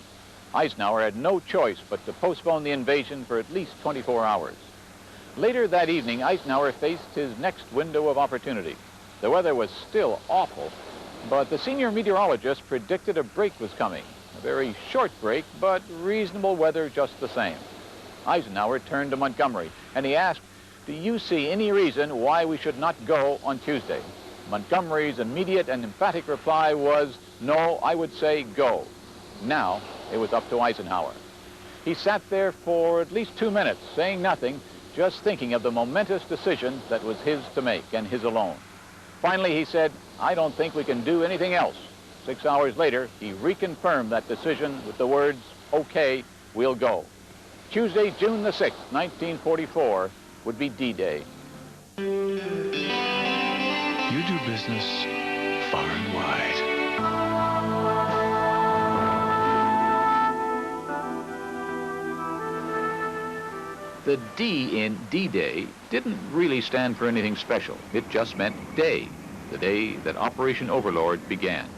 Eisenhower had no choice but to postpone the invasion for at least 24 hours. Later that evening, Eisenhower faced his next window of opportunity. The weather was still awful, but the senior meteorologist predicted a break was coming. A very short break, but reasonable weather just the same. Eisenhower turned to Montgomery, and he asked, "Do you see any reason why we should not go on Tuesday?" Montgomery's immediate and emphatic reply was, "No, I would say go." Now it was up to Eisenhower. He sat there for at least 2 minutes, saying nothing, just thinking of the momentous decision that was his to make, and his alone. Finally, he said, "I don't think we can do anything else." 6 hours later, he reconfirmed that decision with the words, "Okay, we'll go." Tuesday, June the 6th, 1944, would be D-Day. You do business far and wide. The D in D-Day didn't really stand for anything special. It just meant day, the day that Operation Overlord began.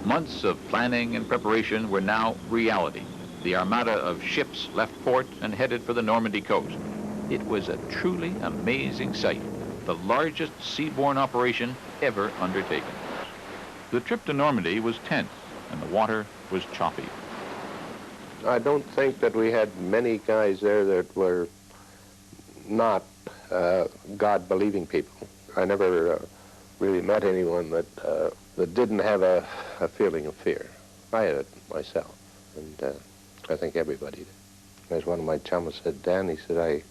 Months of planning and preparation were now reality. The armada of ships left port and headed for the Normandy coast. It was a truly amazing sight, the largest seaborne operation ever undertaken. The trip to Normandy was tense, and the water was choppy. I don't think that we had many guys there that were not God-believing people. I never really met anyone that didn't have a feeling of fear. I had it myself, and I think everybody did. As one of my chums said, Dan, he said, I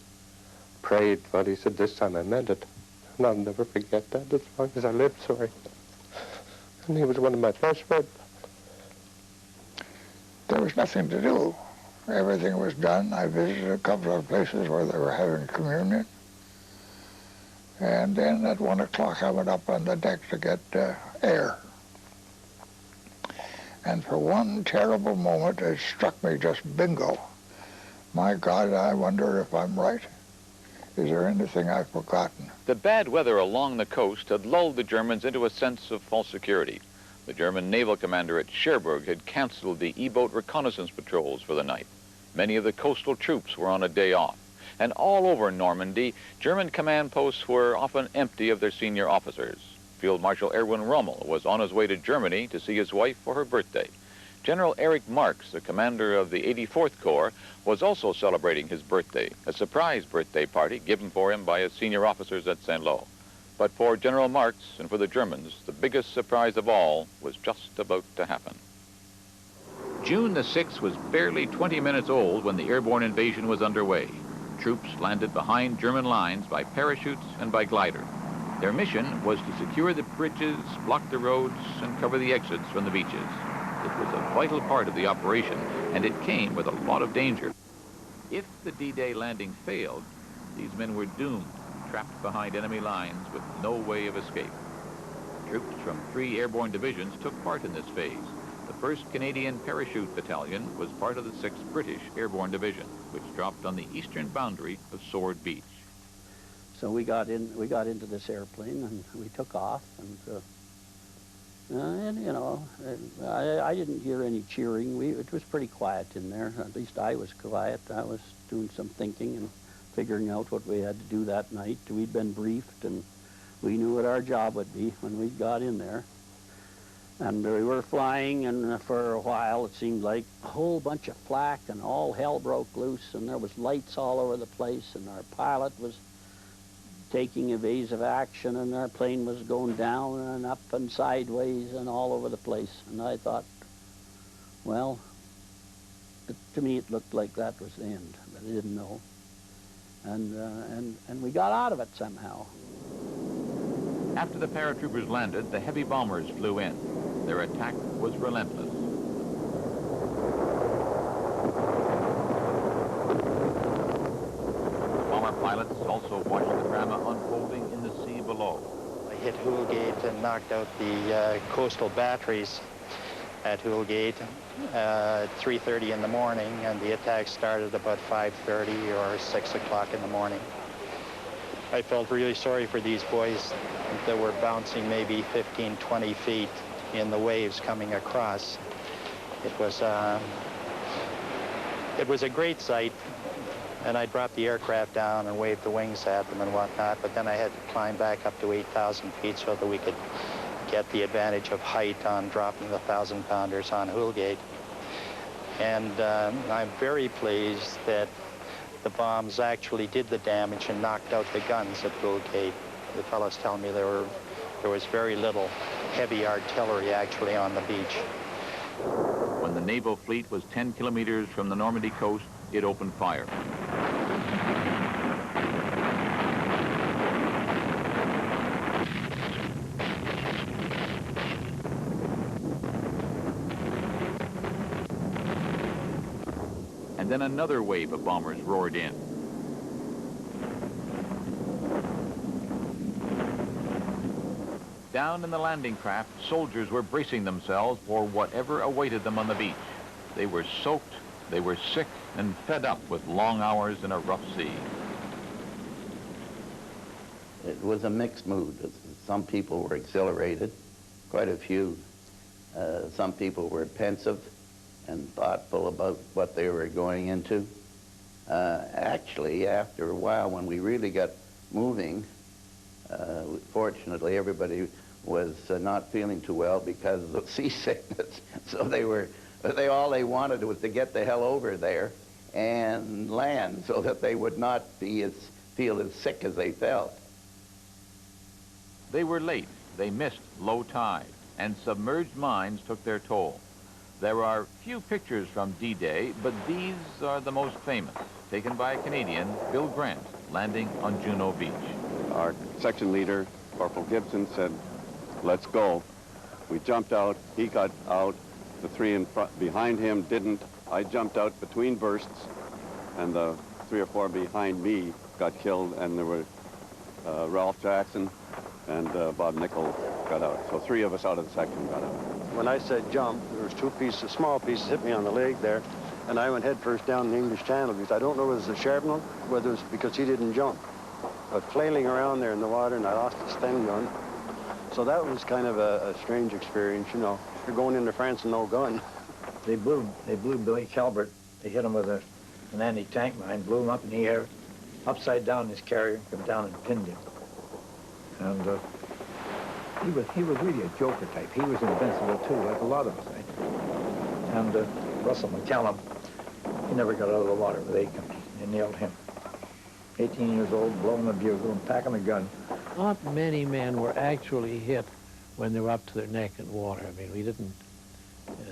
prayed, but he said, this time I meant it. And I'll never forget that as long as I live, sorry. And he was one of my best friends. There was nothing to do. Everything was done. I visited a couple of places where they were having communion. And then at 1 o'clock I went up on the deck to get air. And for one terrible moment it struck me just bingo. My God, I wonder if I'm right. Is there anything I've forgotten? The bad weather along the coast had lulled the Germans into a sense of false security. The German naval commander at Cherbourg had canceled the E-boat reconnaissance patrols for the night. Many of the coastal troops were on a day off. And all over Normandy, German command posts were often empty of their senior officers. Field Marshal Erwin Rommel was on his way to Germany to see his wife for her birthday. General Erich Marx, the commander of the 84th Corps, was also celebrating his birthday, a surprise birthday party given for him by his senior officers at Saint-Lô. But for General Marx and for the Germans, the biggest surprise of all was just about to happen. June the 6th was barely 20 minutes old when the airborne invasion was underway. Troops landed behind German lines by parachutes and by glider. Their mission was to secure the bridges, block the roads, and cover the exits from the beaches. It was a vital part of the operation, and it came with a lot of danger. If the D-Day landing failed, these men were doomed, trapped behind enemy lines with no way of escape. Troops from 3 airborne divisions took part in this phase. The 1st Canadian Parachute Battalion was part of the 6th British Airborne Division, which dropped on the eastern boundary of Sword Beach. So we got into this airplane and we took off, and you know, I didn't hear any cheering. It was pretty quiet in there. At least I was quiet. I was doing some thinking and figuring out what we had to do that night. We'd been briefed, and we knew what our job would be when we got in there. And we were flying, and for a while it seemed like a whole bunch of flak, and all hell broke loose, and there was lights all over the place, and our pilot was taking evasive action, and our plane was going down and up and sideways and all over the place. And I thought, well, to me it looked like that was the end, but I didn't know. And we got out of it somehow. After the paratroopers landed, the heavy bombers flew in. Their attack was relentless. Bomber pilots also watched the drama unfolding in the sea below. I hit Hoolgate and knocked out the coastal batteries at Hoolgate at 3:30 in the morning, and the attack started about 5:30 or 6 o'clock in the morning. I felt really sorry for these boys that were bouncing maybe 15, 20 feet in the waves coming across. It was a great sight, and I dropped the aircraft down and waved the wings at them and whatnot, but then I had to climb back up to 8,000 feet so that we could get the advantage of height on dropping the 1,000-pounders on Hoolgate. And I'm very pleased that the bombs actually did the damage and knocked out the guns at Hoolgate. The fellows tell me there was very little heavy artillery actually on the beach. When the naval fleet was 10 kilometers from the Normandy coast, it opened fire. And then another wave of bombers roared in. Down in the landing craft, soldiers were bracing themselves for whatever awaited them on the beach. They were soaked, they were sick, and fed up with long hours in a rough sea. It was a mixed mood. Some people were exhilarated, quite a few. Some people were pensive and thoughtful about what they were going into. Actually, after a while, when we really got moving, fortunately, everybody was not feeling too well because of seasickness. So all they wanted was to get the hell over there and land so that they would not feel as sick as they felt. They were late, they missed low tide, and submerged mines took their toll. There are few pictures from D-Day, but these are the most famous, taken by a Canadian, Bill Grant, landing on Juno Beach. Our section leader, Corporal Gibson, said, "Let's go." We jumped out, he got out, the 3 in front behind him didn't. I jumped out between bursts, and the 3 or 4 behind me got killed, and there were Ralph Jackson and Bob Nichols got out. So 3 of us out of the section got out. When I said jump, there was 2 pieces, small pieces, hit me on the leg there, and I went head first down the English Channel because I don't know whether it was a Charbonneau, whether it was because he didn't jump. I was flailing around there in the water, and I lost the Sten gun. So that was kind of a strange experience, you know. You're going into France with no gun. They blew Billy Calvert. They hit him with an anti-tank mine, blew him up in the air, upside down in his carrier, come down and pinned him. And he was really a joker type. He was invincible too, like a lot of us. And Russell McCallum, he never got out of the water with Aiken. They nailed him. 18 years old, blowing a bugle and packing a gun. Not many men were actually hit when they were up to their neck in water. I mean, we didn't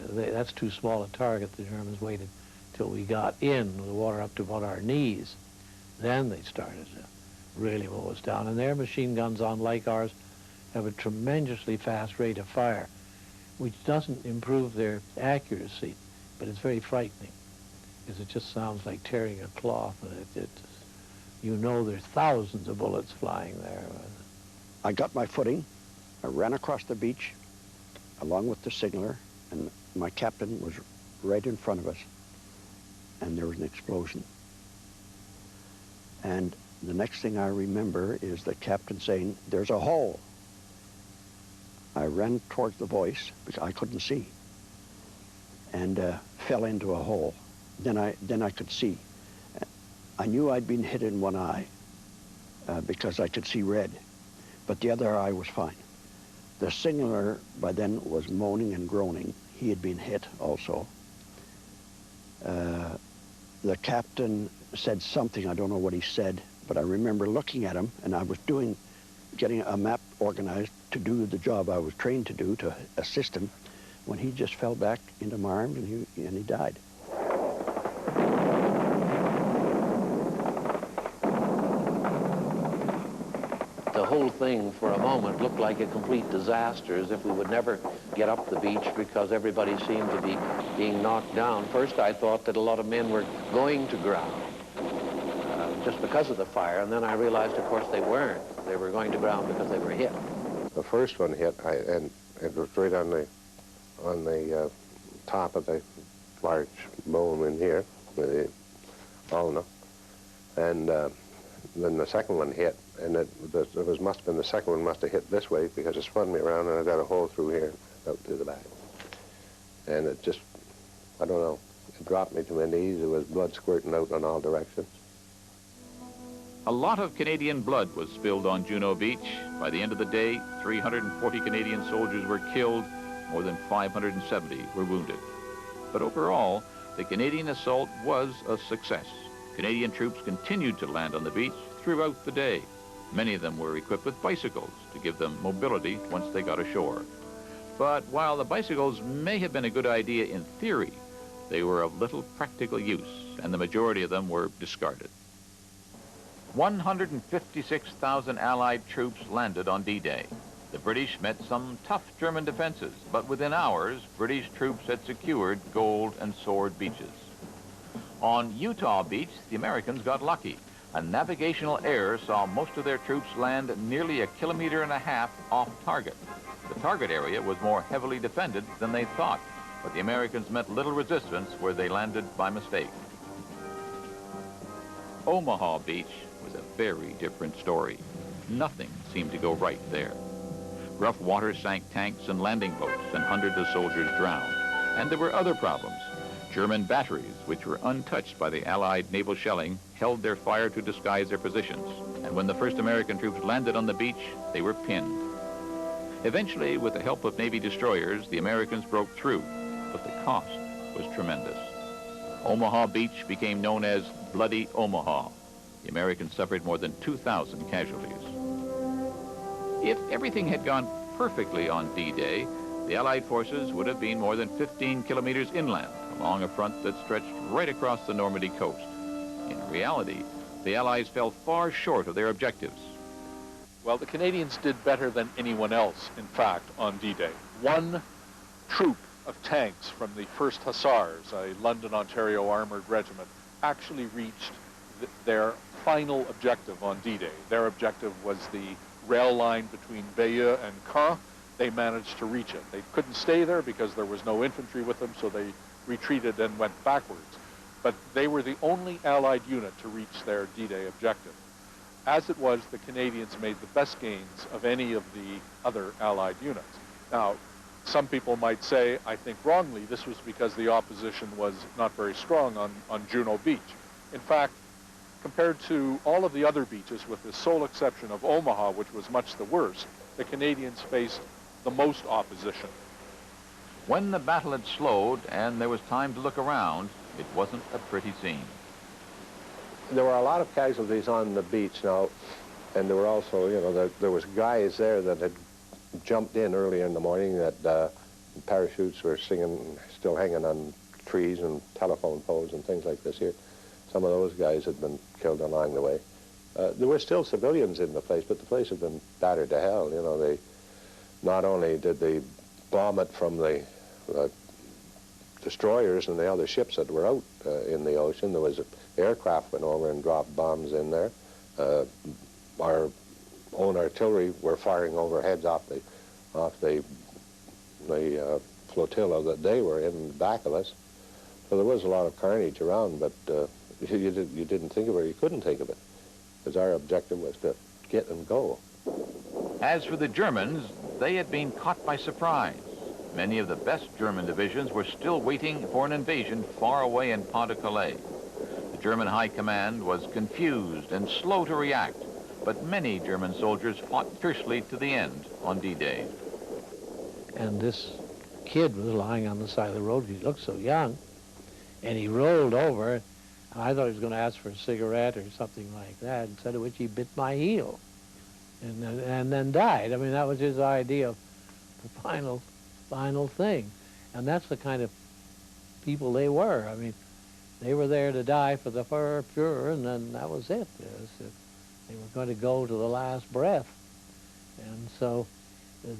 That's too small a target. The Germans waited till we got in with the water up to about our knees. Then they started to really mow us down. And their machine guns, unlike ours, have a tremendously fast rate of fire, which doesn't improve their accuracy, but it's very frightening, because it just sounds like tearing a cloth, and you know there's thousands of bullets flying there. I got my footing. I ran across the beach along with the signaler, and my captain was right in front of us, and there was an explosion. And the next thing I remember is the captain saying, "There's a hole." I ran towards the voice because I couldn't see, and fell into a hole. Then I could see. I knew I'd been hit in one eye because I could see red, but the other eye was fine. The signaler by then was moaning and groaning. He had been hit also. The captain said something, I don't know what he said, but I remember looking at him, and I was getting a map organized to do the job I was trained to do, to assist him, when he just fell back into my arms and he died. The whole thing for a moment looked like a complete disaster, as if we would never get up the beach because everybody seemed to be being knocked down. First I thought that a lot of men were going to drown just because of the fire, and then I realized, of course, they weren't. They were going to drown because they were hit. The first one hit, and it was right on the top of the large bone in here, with the ulna, and then the second one hit, and must have been the second one must have hit this way because it spun me around and I got a hole through here, out to the back. And it just, I don't know, it dropped me to my knees. There was blood squirting out in all directions. A lot of Canadian blood was spilled on Juno Beach. By the end of the day, 340 Canadian soldiers were killed, more than 570 were wounded. But overall, the Canadian assault was a success. Canadian troops continued to land on the beach throughout the day. Many of them were equipped with bicycles to give them mobility once they got ashore. But while the bicycles may have been a good idea in theory, they were of little practical use, and the majority of them were discarded. 156,000 Allied troops landed on D-Day. The British met some tough German defenses, but within hours, British troops had secured Gold and Sword beaches. On Utah Beach, the Americans got lucky. A navigational error saw most of their troops land nearly 1.5 kilometers off target. The target area was more heavily defended than they thought, but the Americans met little resistance where they landed by mistake. Omaha Beach was a very different story. Nothing seemed to go right there. Rough water sank tanks and landing boats, and hundreds of soldiers drowned. And there were other problems. German batteries, which were untouched by the Allied naval shelling, held their fire to disguise their positions. And when the first American troops landed on the beach, they were pinned. Eventually, with the help of Navy destroyers, the Americans broke through, but the cost was tremendous. Omaha Beach became known as Bloody Omaha. The Americans suffered more than 2,000 casualties. If everything had gone perfectly on D-Day, the Allied forces would have been more than 15 kilometers inland, along a front that stretched right across the Normandy coast. In reality, the Allies fell far short of their objectives. Well, the Canadians did better than anyone else, in fact, on D-Day. One troop of tanks from the 1st Hussars, a London, Ontario armored regiment, actually reached their final objective on D-Day. Their objective was the rail line between Bayeux and Caen. They managed to reach it. They couldn't stay there because there was no infantry with them, so they retreated and went backwards. But they were the only Allied unit to reach their D-Day objective. As it was, the Canadians made the best gains of any of the other Allied units. Now, some people might say, I think wrongly, this was because the opposition was not very strong on Juno Beach. In fact, compared to all of the other beaches, with the sole exception of Omaha, which was much the worst, the Canadians faced the most opposition. When the battle had slowed and there was time to look around, it wasn't a pretty scene. There were a lot of casualties on the beach now, and there were also, you know, there was guys there that had jumped in earlier in the morning that parachutes were still hanging on trees and telephone poles and things like this here. Some of those guys had been killed along the way. There were still civilians in the place, but the place had been battered to hell. You know, they not only did they bomb it from the destroyers and the other ships that were out in the ocean. There was aircraft went over and dropped bombs in there. Our own artillery were firing overheads off the flotilla that they were in back of us. So there was a lot of carnage around, but you didn't think of it, or you couldn't think of it, because our objective was to get and go. As for the Germans, they had been caught by surprise. Many of the best German divisions were still waiting for an invasion far away in Pas-de-Calais. The German High Command was confused and slow to react, but many German soldiers fought fiercely to the end on D-Day. And this kid was lying on the side of the road. He looked so young, and he rolled over, and I thought he was going to ask for a cigarette or something like that, instead of which he bit my heel and then died. I mean, that was his idea of the final thing. And that's the kind of people they were. I mean, they were there to die for the Führer, and then that was it. They were going to go to the last breath. And so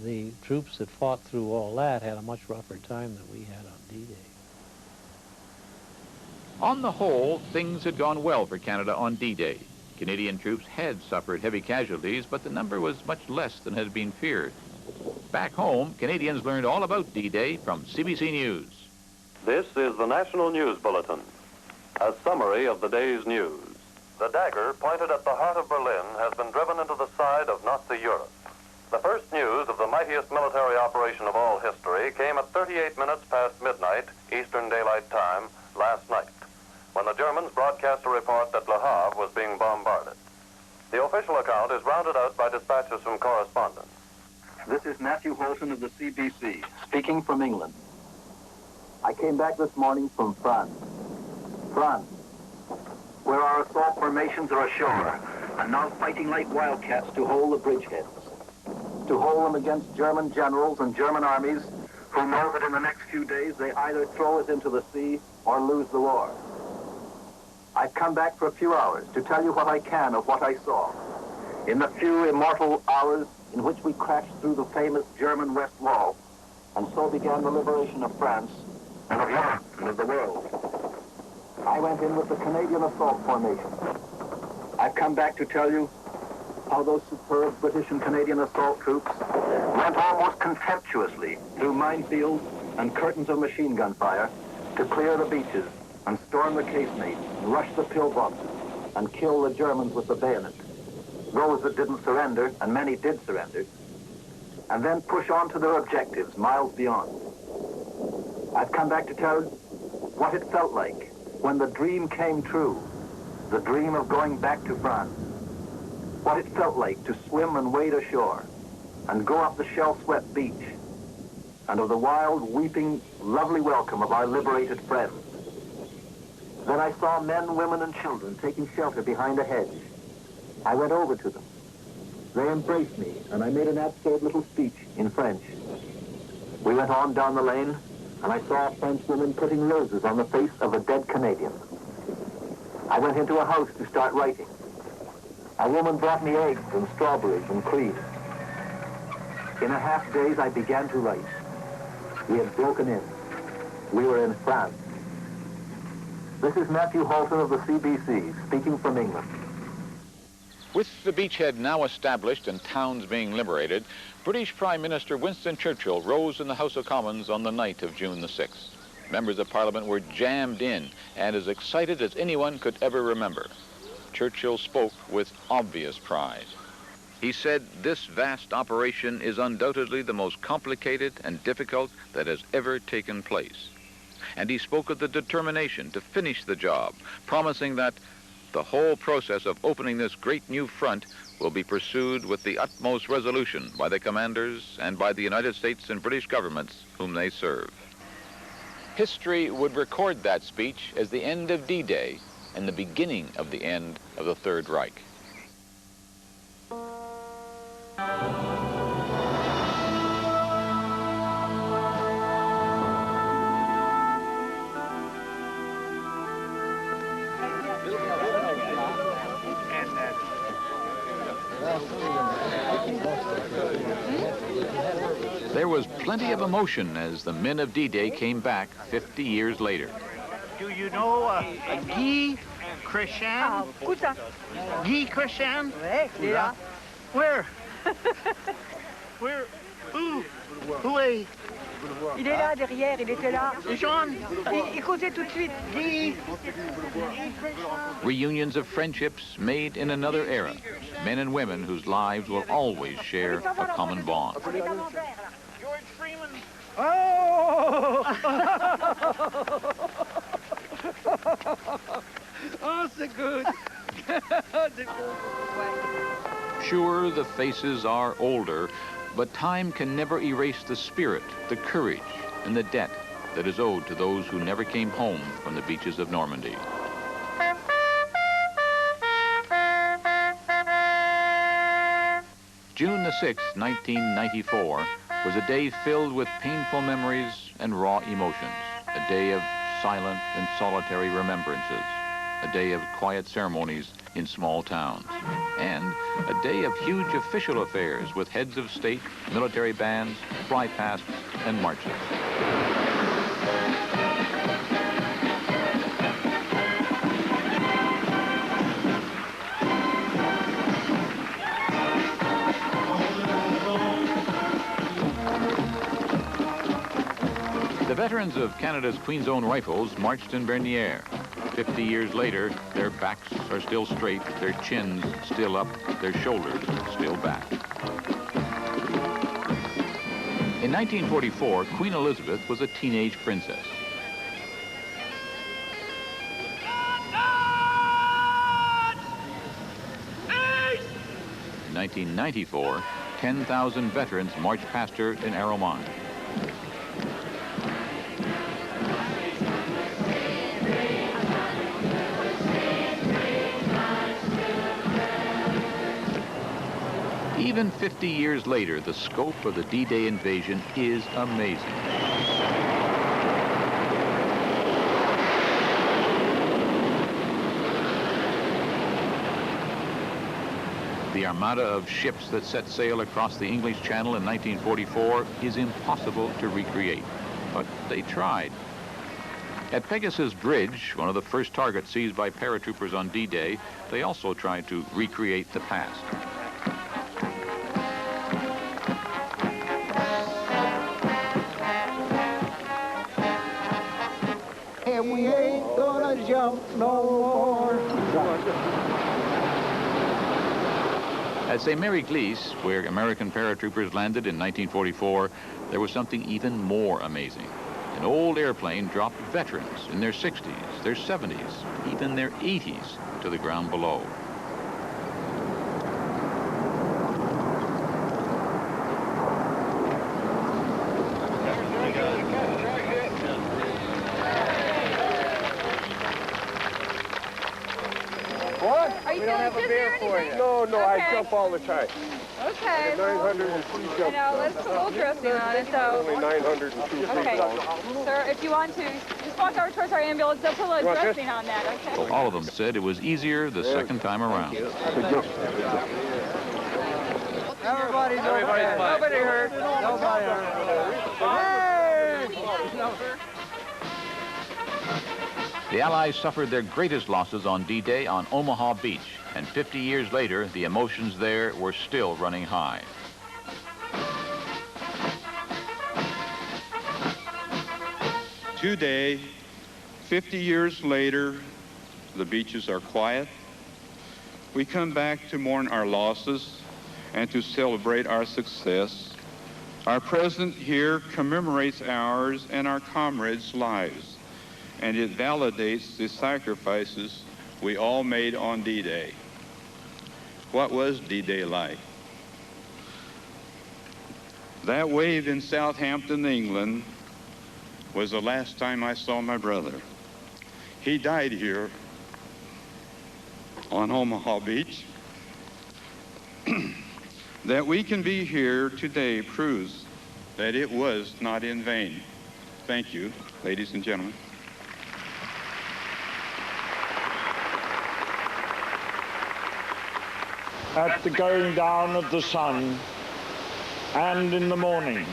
the troops that fought through all that had a much rougher time than we had on D-Day. On the whole, things had gone well for Canada on D-Day. Canadian troops had suffered heavy casualties, but the number was much less than had been feared. Back home, Canadians learned all about D-Day from CBC News. This is the National News Bulletin, a summary of the day's news. The dagger pointed at the heart of Berlin has been driven into the side of Nazi Europe. The first news of the mightiest military operation of all history came at 38 minutes past midnight, Eastern Daylight Time, last night, when the Germans broadcast a report that Le Havre was being bombarded. The official account is rounded out by dispatches from correspondents. This is Matthew Holton of the CBC, speaking from England. I came back this morning from France. France, where our assault formations are ashore, and now fighting like wildcats to hold the bridgeheads, to hold them against German generals and German armies who know that in the next few days they either throw us into the sea or lose the war. I've come back for a few hours to tell you what I can of what I saw in the few immortal hours in which we crashed through the famous German West Wall, and so began the liberation of France and of Europe and of the world. I went in with the Canadian assault formation. I've come back to tell you how those superb British and Canadian assault troops went almost contemptuously through minefields and curtains of machine gun fire to clear the beaches and storm the casemates and rush the pillboxes and kill the Germans with the bayonet. Those that didn't surrender, and many did surrender, and then push on to their objectives miles beyond. I've come back to tell what it felt like when the dream came true, the dream of going back to France. What it felt like to swim and wade ashore and go up the shell-swept beach, and of the wild, weeping, lovely welcome of our liberated friends. Then I saw men, women, and children taking shelter behind a hedge. I went over to them. They embraced me, and I made an absurd little speech in French. We went on down the lane, and I saw a French woman putting roses on the face of a dead Canadian. I went into a house to start writing. A woman brought me eggs and strawberries and cream. In a half days, I began to write. We had broken in. We were in France. This is Matthew Holton of the CBC, speaking from England. With the beachhead now established and towns being liberated, British Prime Minister Winston Churchill rose in the House of Commons on the night of June the 6th. Members of Parliament were jammed in and as excited as anyone could ever remember. Churchill spoke with obvious pride. He said, "This vast operation is undoubtedly the most complicated and difficult that has ever taken place." And he spoke of the determination to finish the job, promising that the whole process of opening this great new front will be pursued with the utmost resolution by the commanders and by the United States and British governments whom they serve. History would record that speech as the end of D-Day and the beginning of the end of the Third Reich. plenty of emotion as the men of D-Day came back 50 years later. Do you know Guy Christian? Guy Christian? Where? Where? Où est? Il est là, derrière, il était là. Jean? Il causait tout de suite. Guy? Reunions of friendships made in another era. Men and women whose lives will always share a common bond. George Freeman. Oh! Oh, c'est good. Sure, the faces are older, but time can never erase the spirit, the courage, and the debt that is owed to those who never came home from the beaches of Normandy. June the 6th, 1994, was a day filled with painful memories and raw emotions, a day of silent and solitary remembrances, a day of quiet ceremonies in small towns, and a day of huge official affairs with heads of state, military bands, fly-pasts, and marches. The veterans of Canada's Queen's Own Rifles marched in Bernier. 50 years later, their backs are still straight, their chins still up, their shoulders still back. In 1944, Queen Elizabeth was a teenage princess. In 1994, 10,000 veterans marched past her in Arrowmont. Even 50 years later, the scope of the D-Day invasion is amazing. The armada of ships that set sail across the English Channel in 1944 is impossible to recreate, but they tried. At Pegasus Bridge, one of the first targets seized by paratroopers on D-Day, they also tried to recreate the past. And we ain't gonna jump no more. At St. Mary Glees, where American paratroopers landed in 1944, there was something even more amazing. An old airplane dropped veterans in their 60s, their 70s, even their 80s to the ground below. What? Are you feeling dizzy or anything? No, Okay. I jump all the time. Okay. 903 jumps. I know, let's put a little dressing on it, so. Only 902 Okay. Sir, if you want to, just walk over towards our ambulance. They'll put a little want this? dressing on that, okay? All of them said it was easier the second time around. Everybody's okay. Nobody hurt. Nobody hurt. The Allies suffered their greatest losses on D-Day on Omaha Beach, and 50 years later, the emotions there were still running high. Today, 50 years later, the beaches are quiet. We come back to mourn our losses and to celebrate our success. Our presence here commemorates ours and our comrades' lives, and it validates the sacrifices we all made on D-Day. What was D-Day like? That wave in Southampton, England, was the last time I saw my brother. He died here on Omaha Beach. That we can be here today proves that it was not in vain. Thank you, ladies and gentlemen. At the going down of the sun and in the morning,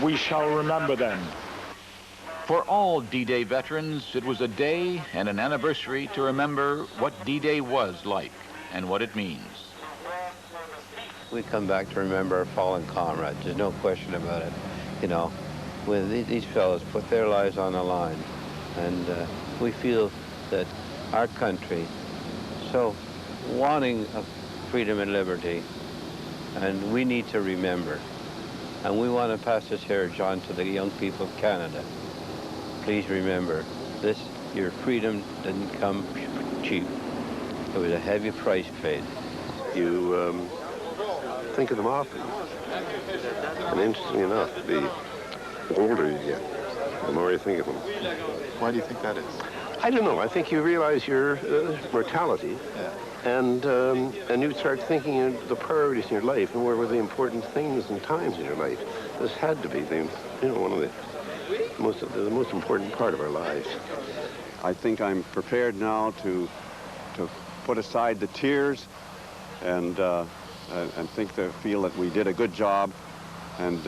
we shall remember them. For all D-Day veterans, it was a day and an anniversary to remember what D-Day was like and what it means. We come back to remember our fallen comrades. There's no question about it. You know, when these fellows put their lives on the line, and we feel that our country, so wanting of freedom and liberty, and we need to remember. And we want to pass this heritage on to the young people of Canada. Please remember, your freedom didn't come cheap. It was a heavy price paid. You think of them often. And interestingly enough, the older you get, the more you think of them. Why do you think that is? I don't know. I think you realize your mortality, and you start thinking of the priorities in your life and where were the important things and times in your life. This had to be one of the most important part of our lives. I think I'm prepared now to put aside the tears and feel that we did a good job, and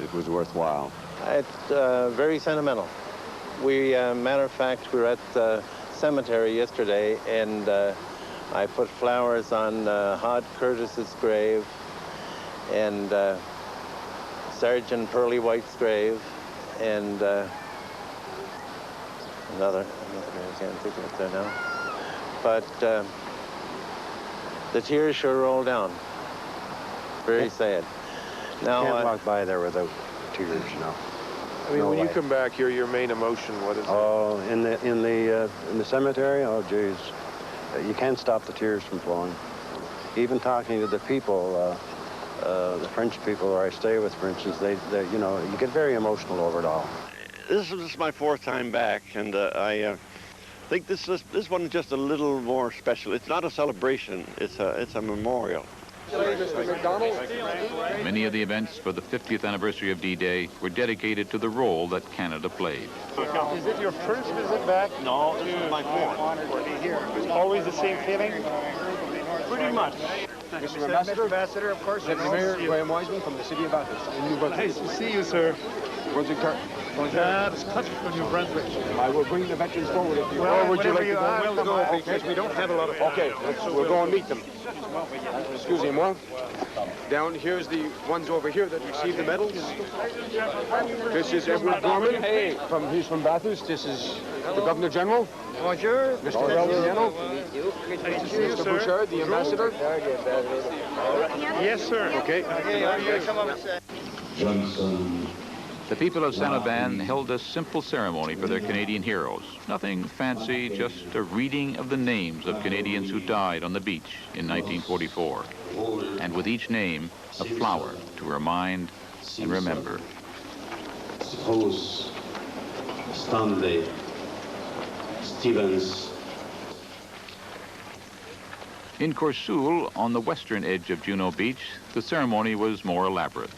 it was worthwhile. It's very sentimental. Matter of fact, we were at the cemetery yesterday, and I put flowers on Hod Curtis's grave and Sergeant Pearlie White's grave, and another grave, I can't think of it there now. But the tears sure roll down. Very sad. Now, You can't walk by there without tears, no. I mean, No when way. you come back here, your main emotion, what is it? Oh, in the cemetery, oh geez, you can't stop the tears from flowing. Even talking to the people, the French people where I stay with, for instance, they you get very emotional over it all. This is my fourth time back, and I think this one is just a little more special. It's not a celebration; it's a memorial. Many of the events for the 50th anniversary of D-Day were dedicated to the role that Canada played. Is it your first visit back? No, this is my fourth. Always the same feeling? Pretty much. Mr. Ambassador? Ambassador, of course. Deputy Mayor Graham Wiseman from the city of Bathurst in New Brunswick. Nice to see you, sir. Brunswick Tar. That's country from New Brunswick. I will bring the veterans forward if you Well, or would you like to go? We'll go because we don't have a lot of time. Okay, we'll go and meet them. Excuse me, moi. Down here's the ones over here that received the medals. This is Edward Gorman. Hey, he's from Bathurst. This is the Governor General. Bonjour. Mr. Valdiano. Mr. Bouchard, the ambassador. Yes, sir. Okay. The people of Saint-Aubin held a simple ceremony for their Canadian heroes. Nothing fancy, just a reading of the names of Canadians who died on the beach in 1944. And with each name, a flower to remind and remember. Suppose Stanley, Stevens. In Corsoul, on the western edge of Juno Beach, the ceremony was more elaborate.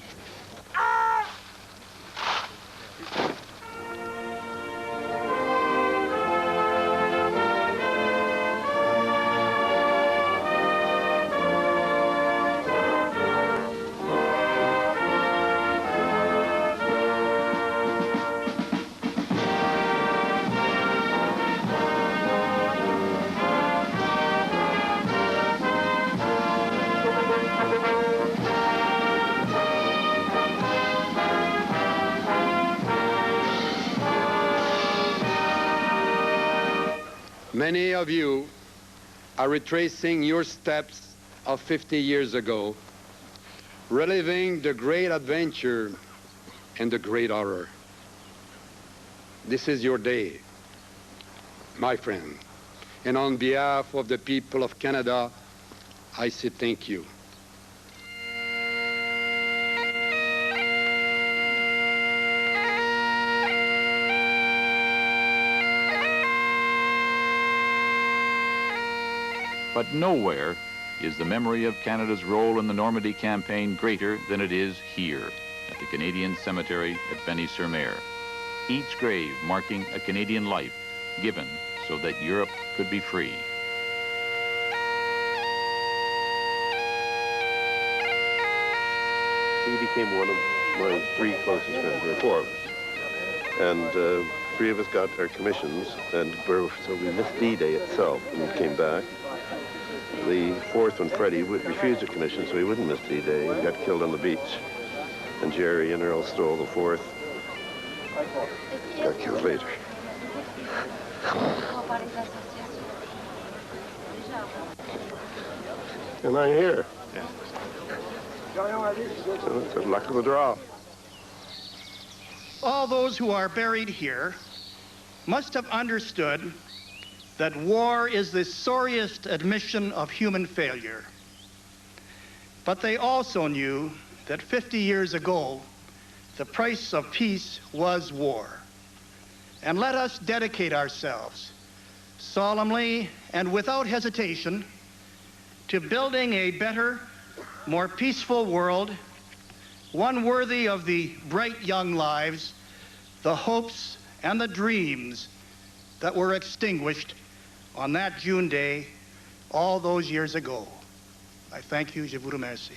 Many of you are retracing your steps of 50 years ago, reliving the great adventure and the great horror. This is your day, my friend. And on behalf of the people of Canada, I say thank you. But nowhere is the memory of Canada's role in the Normandy campaign greater than it is here at the Canadian Cemetery at Benny-sur-Mer. Each grave marking a Canadian life given so that Europe could be free. He became one of my three closest friends. There were four of us. And three of us got our commissions, and so we missed D-Day itself when we came back. The fourth one, Freddie, refused a commission, so he wouldn't miss D-Day. He got killed on the beach. And Jerry and Earl Stoll, the fourth, got killed later. And I'm here. Yeah. So it's the luck of the draw. All those who are buried here must have understood that war is the sorriest admission of human failure. But they also knew that 50 years ago, the price of peace was war. And let us dedicate ourselves solemnly and without hesitation to building a better, more peaceful world, one worthy of the bright young lives, the hopes and the dreams that were extinguished on that June day all those years ago. I thank you, je vous remercie.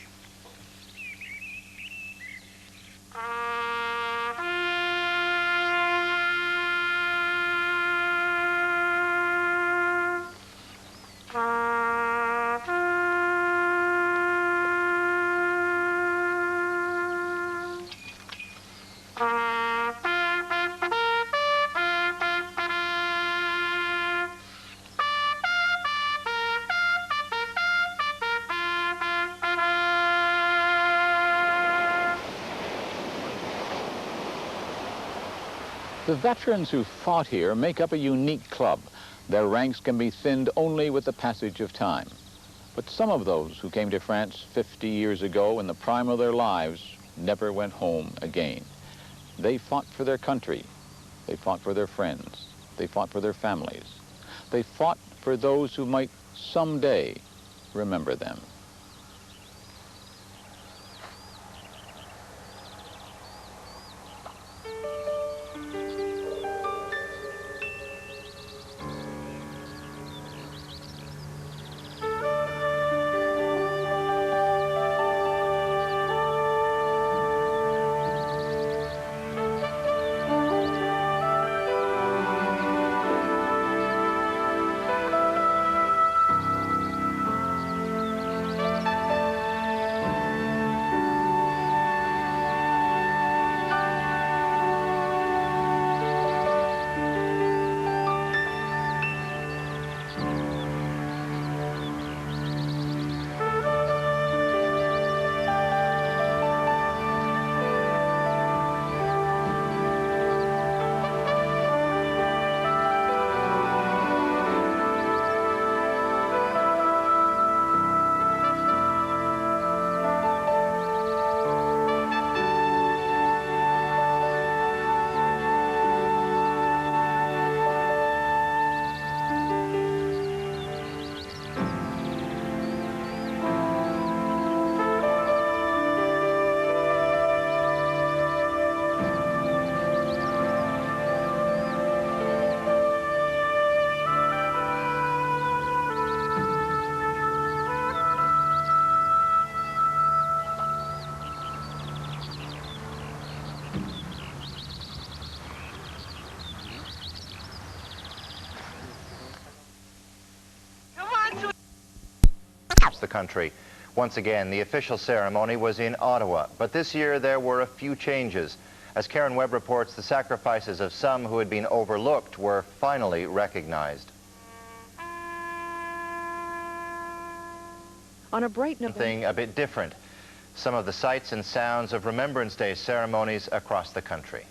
The veterans who fought here make up a unique club. Their ranks can be thinned only with the passage of time. But some of those who came to France 50 years ago in the prime of their lives never went home again. They fought for their country. They fought for their friends. They fought for their families. They fought for those who might someday remember them. The country. Once again, the official ceremony was in Ottawa, but this year there were a few changes. As Karen Webb reports, the sacrifices of some who had been overlooked were finally recognized. On a bright note, Something a bit different. Some of the sights and sounds of Remembrance Day ceremonies across the country.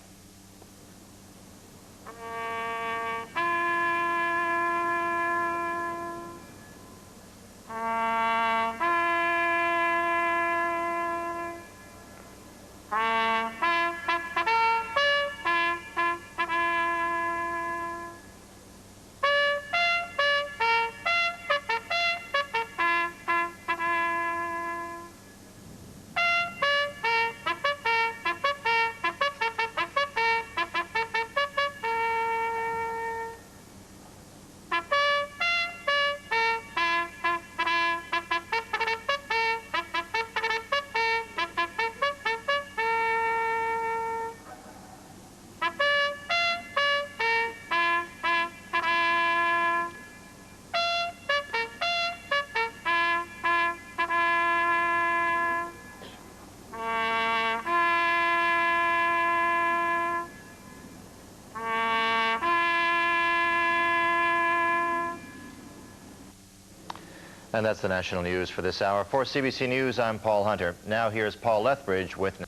And that's the national news for this hour. For CBC News, I'm Paul Hunter. Now here's Paul Lethbridge with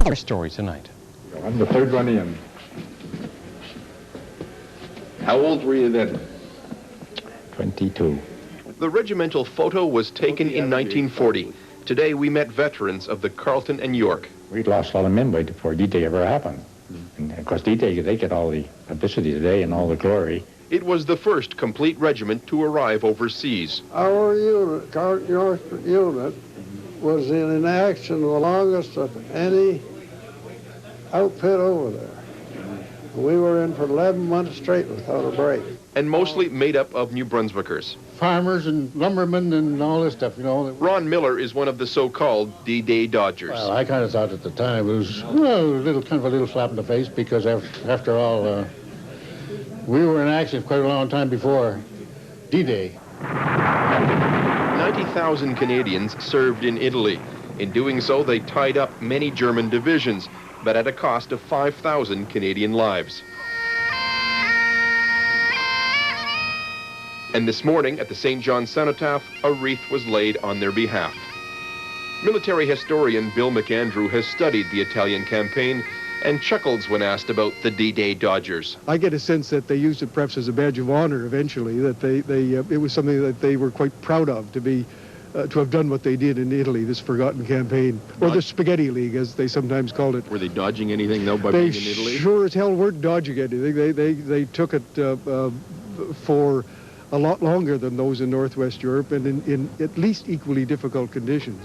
our story tonight. I'm the third one in. How old were you then? 22. The regimental photo was taken in 1940. Today we met veterans of the Carleton and York. We lost a lot of men before D-Day ever happened. And of course D-Day, they get all the publicity today and all the glory. It was the first complete regiment to arrive overseas. Our unit, Carleton York unit, was in action the longest of any outfit over there. We were in for 11 months straight without a break. And mostly made up of New Brunswickers. Farmers and lumbermen and all this stuff, you know. Ron Miller is one of the so-called D-Day Dodgers. Well, I kind of thought at the time it was kind of a little slap in the face because after all, we were in action quite a long time before D-Day. 90,000 Canadians served in Italy. In doing so, they tied up many German divisions, but at a cost of 5,000 Canadian lives. And this morning, at the St. John Cenotaph, a wreath was laid on their behalf. Military historian Bill McAndrew has studied the Italian campaign and chuckles when asked about the D-Day Dodgers. I get a sense that they used it perhaps as a badge of honor eventually, that it was something that they were quite proud of, to have done what they did in Italy, this forgotten campaign, or the Spaghetti League, as they sometimes called it. Were they dodging anything, though, by being in Italy? They sure as hell weren't dodging anything. They took it for a lot longer than those in Northwest Europe, and in at least equally difficult conditions.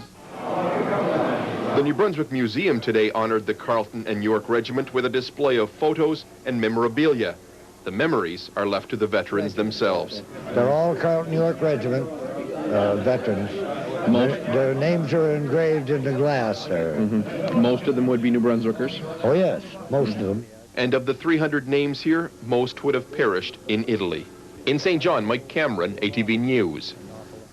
The New Brunswick Museum today honored the Carleton and York Regiment with a display of photos and memorabilia. The memories are left to the veterans themselves. They're all Carleton York Regiment veterans. Their names are engraved into glass there. Most of them would be New Brunswickers? Oh, yes, most of them. And of the 300 names here, most would have perished in Italy. In St. John, Mike Cameron, ATV News.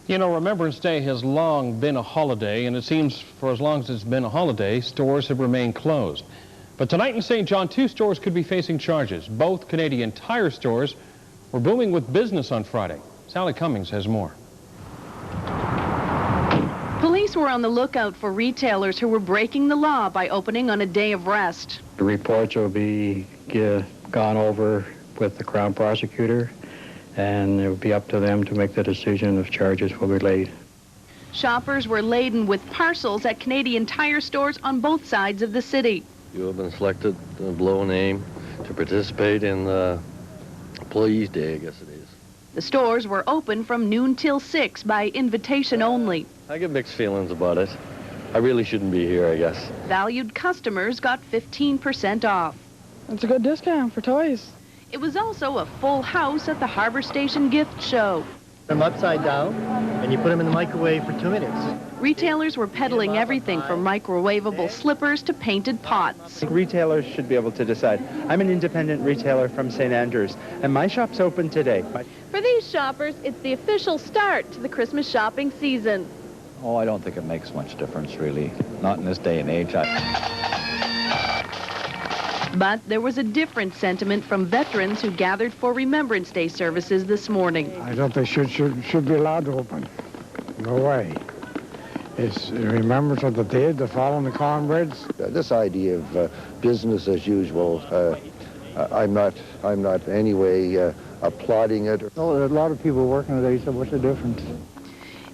You know, Remembrance Day has long been a holiday, and it seems for as long as it's been a holiday, stores have remained closed. But tonight in St. John, 2 stores could be facing charges. Both Canadian Tire stores were booming with business on Friday. Sally Cummings has more. Police were on the lookout for retailers who were breaking the law by opening on a day of rest. The reports will be gone over with the Crown Prosecutor, and it will be up to them to make the decision if charges will be laid. Shoppers were laden with parcels at Canadian Tire stores on both sides of the city. You have been selected below name to participate in Employees Day, I guess it is. The stores were open from noon till 6 by invitation only. I get mixed feelings about it. I really shouldn't be here, I guess. Valued customers got 15% off. It's a good discount for toys. It was also a full house at the Harbor Station gift show. Them upside down, and you put them in the microwave for 2 minutes. Retailers were peddling everything from microwavable slippers to painted pots. Retailers should be able to decide. I'm an independent retailer from St. Andrews, and my shop's open today. For these shoppers, it's the official start to the Christmas shopping season. Oh, I don't think it makes much difference, really. Not in this day and age. But there was a different sentiment from veterans who gathered for Remembrance Day services this morning. I thought they should be allowed to open. No way. It's remembrance of the dead, the fallen, the comrades. This idea of business as usual, I'm not anyway applauding it. Oh, there are a lot of people working today, so what's the difference?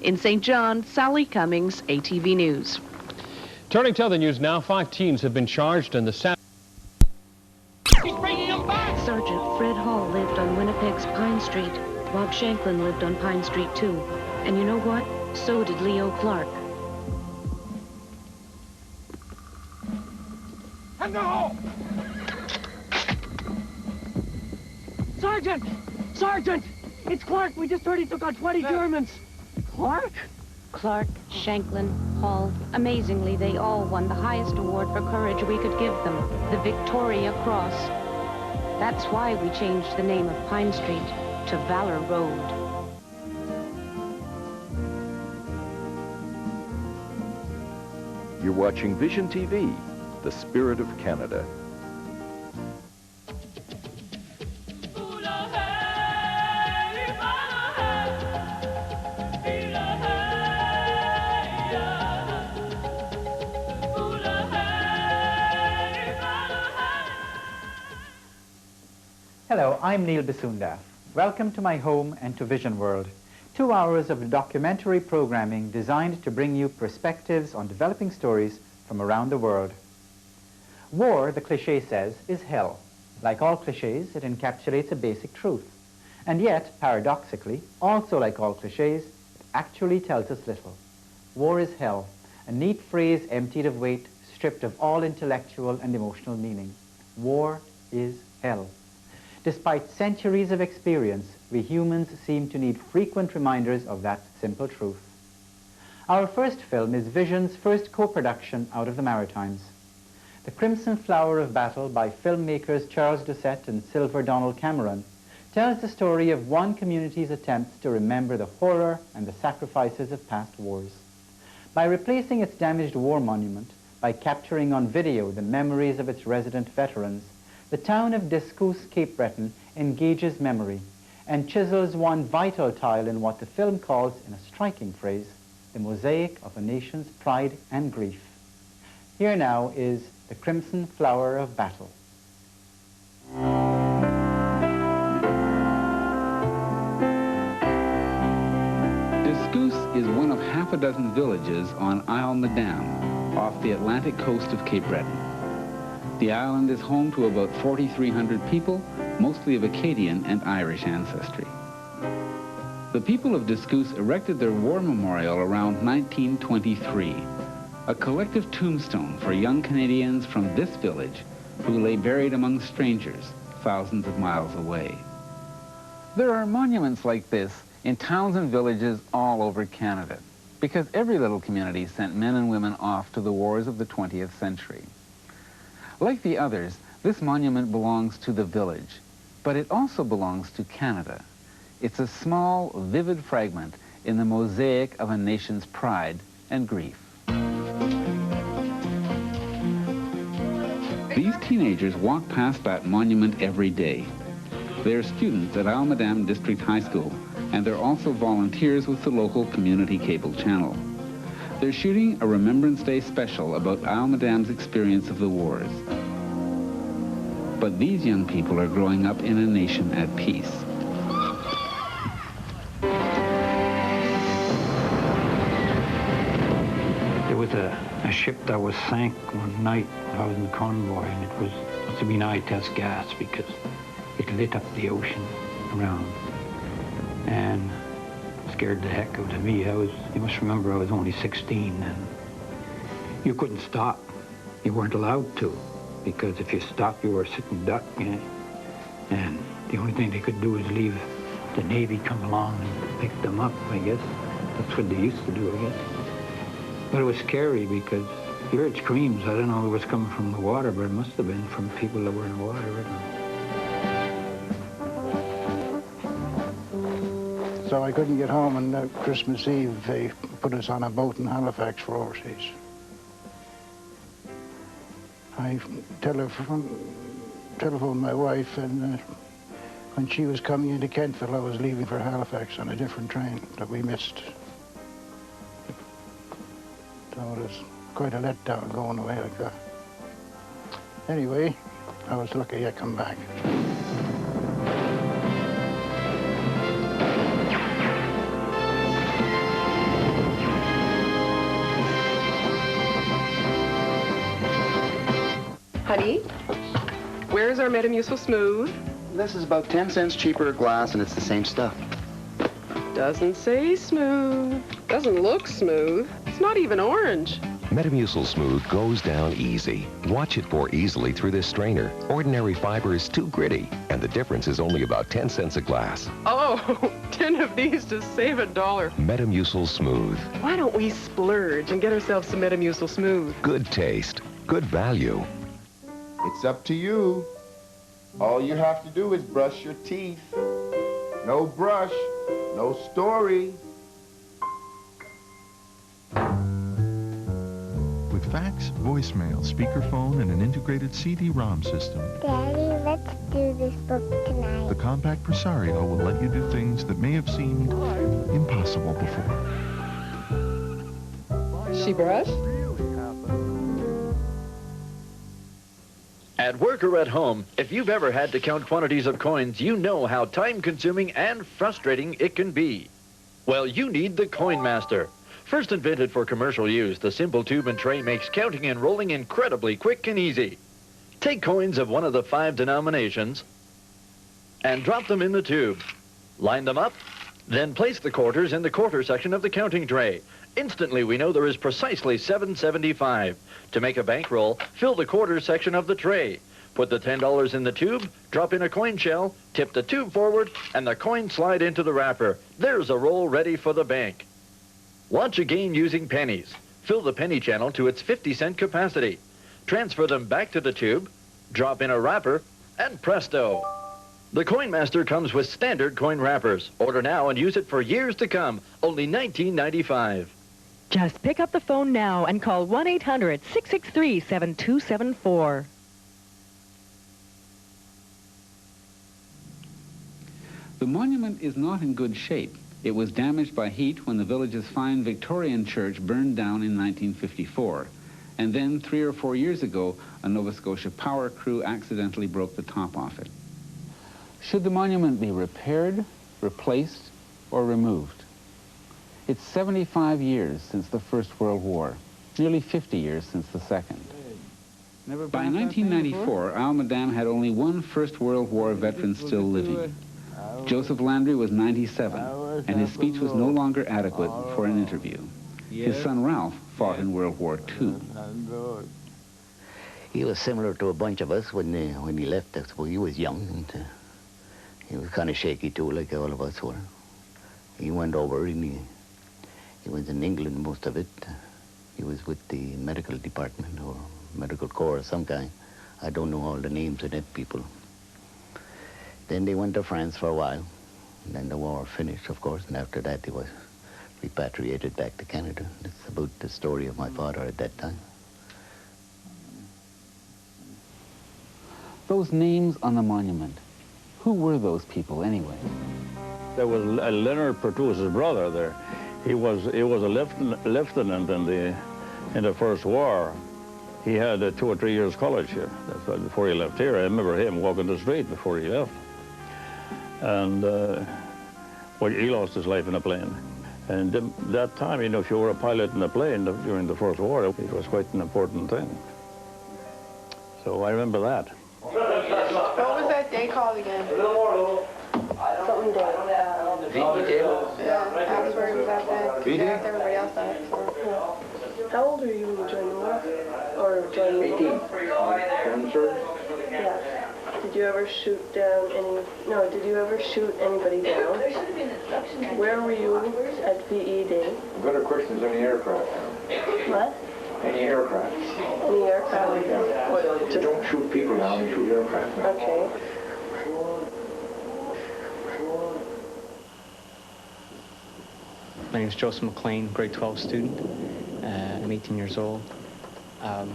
In St. John, Sally Cummings, ATV News. Turning to other news now, 5 teens have been charged in the Sergeant Fred Hall lived on Winnipeg's Pine Street. Bob Shanklin lived on Pine Street, too. And you know what? So did Leo Clark. And the hole! Sergeant! Sergeant! It's Clark. We just heard he took out 20 Germans. Clark? Clark, Shanklin, Hall. Amazingly, they all won the highest award for courage we could give them, the Victoria Cross. That's why we changed the name of Pine Street to Valor Road. You're watching Vision TV, the spirit of Canada. Hello, I'm Neil Basunda. Welcome to my home and to Vision World. 2 hours of documentary programming designed to bring you perspectives on developing stories from around the world. War, the cliché says, is hell. Like all clichés, it encapsulates a basic truth. And yet, paradoxically, also like all clichés, it actually tells us little. War is hell, a neat phrase emptied of weight, stripped of all intellectual and emotional meaning. War is hell. Despite centuries of experience, we humans seem to need frequent reminders of that simple truth. Our first film is Vision's first co-production out of the Maritimes. The Crimson Flower of Battle by filmmakers Charles Doucette and Sylver Donald Cameron tells the story of one community's attempts to remember the horror and the sacrifices of past wars. By replacing its damaged war monument, by capturing on video the memories of its resident veterans, the town of Discouse, Cape Breton, engages memory and chisels one vital tile in what the film calls, in a striking phrase, the mosaic of a nation's pride and grief. Here now is The Crimson Flower of Battle. Discouse is one of half a dozen villages on Isle Madame, off the Atlantic coast of Cape Breton. The island is home to about 4,300 people, mostly of Acadian and Irish ancestry. The people of Discouse erected their war memorial around 1923, a collective tombstone for young Canadians from this village who lay buried among strangers thousands of miles away. There are monuments like this in towns and villages all over Canada, because every little community sent men and women off to the wars of the 20th century. Like the others, this monument belongs to the village, but it also belongs to Canada. It's a small, vivid fragment in the mosaic of a nation's pride and grief. These teenagers walk past that monument every day. They're students at Isle Madame District High School, and they're also volunteers with the local community cable channel. They're shooting a Remembrance Day special about Isle Madame's experience of the wars. But these young people are growing up in a nation at peace. There was a ship that was sank one night when I was in the convoy, and it must have been high-test gas because it lit up the ocean around. And scared the heck out of me. You must remember I was only 16 and you couldn't stop. You weren't allowed to, because if you stopped you were sitting duck, you know? And the only thing they could do is leave the Navy come along and pick them up, I guess. That's what they used to do, I guess. But it was scary because you heard screams. I don't know if it was coming from the water, but it must have been from people that were in the water. So I couldn't get home, and Christmas Eve they put us on a boat in Halifax for overseas. I telephoned my wife, and when she was coming into Kentville, I was leaving for Halifax on a different train that we missed. So it was quite a letdown going away like that. Anyway, I was lucky I come back. Honey, where's our Metamucil Smooth? This is about 10 cents cheaper glass, and it's the same stuff. Doesn't say smooth. Doesn't look smooth. It's not even orange. Metamucil Smooth goes down easy. Watch it pour easily through this strainer. Ordinary fiber is too gritty, and the difference is only about 10 cents a glass. Oh, 10 of these to save $1. Metamucil Smooth. Why don't we splurge and get ourselves some Metamucil Smooth? Good taste, good value. It's up to you. All you have to do is brush your teeth. No brush, no story. With fax, voicemail, speakerphone, and an integrated CD-ROM system, Daddy, let's do this book tonight. the compact Presario will let you do things that may have seemed impossible before. She brushed? At work or at home, if you've ever had to count quantities of coins, you know how time-consuming and frustrating it can be. Well, you need the Coin Master. First invented for commercial use, the simple tube and tray makes counting and rolling incredibly quick and easy. Take coins of one of the 5 denominations and drop them in the tube. Line them up, then place the quarters in the quarter section of the counting tray. Instantly, we know there is precisely $7.75. To make a bankroll, fill the quarter section of the tray. Put the $10 in the tube, drop in a coin shell, tip the tube forward, and the coins slide into the wrapper. There's a roll ready for the bank. Watch a game using pennies. Fill the penny channel to its 50-cent capacity. Transfer them back to the tube, drop in a wrapper, and presto! The Coin Master comes with standard coin wrappers. Order now and use it for years to come. Only $19.95. Just pick up the phone now and call 1-800-663-7274. The monument is not in good shape. It was damaged by heat when the village's fine Victorian church burned down in 1954. And then 3 or 4 years ago, a Nova Scotia power crew accidentally broke the top off it. Should the monument be repaired, replaced, or removed? It's 75 years since the First World War, nearly 50 years since the Second. By 1994, Almadam had only one First World War veteran still living. Joseph Landry was 97, and his speech was no longer adequate for an interview. His son Ralph fought in World War II. He was similar to a bunch of us when he left us. Well, he was young, and he was kind of shaky too, like all of us were. He went over, and he was in England most of it. He was with the medical department or medical corps of some kind. I don't know all the names of that people. Then they went to France for a while. And then the war finished, of course, and after that he was repatriated back to Canada. That's about the story of my father at that time. Those names on the monument, who were those people anyway? There was Leonard Pertus's brother there. He was a lieutenant in the First War. He had 2 or 3 years college here. That's why before he left here. I remember him walking the street before he left. And well, he lost his life in a plane. And that time, you know, if you were a pilot in a plane during the First War, it was quite an important thing. So I remember that. What was that day called again? Something day. Yeah, Asbury was at that. Yeah, everybody else at it. How old were you when you joined the war? Or joined the 18. Yeah. Did you ever shoot down did you ever shoot anybody down? Where were you at VE Day? Better questions, any aircraft? What? Any aircraft. Any aircraft? You don't shoot people down, you shoot aircraft. Okay. My name is Joseph McLean, grade 12 student. I'm 18 years old. I'm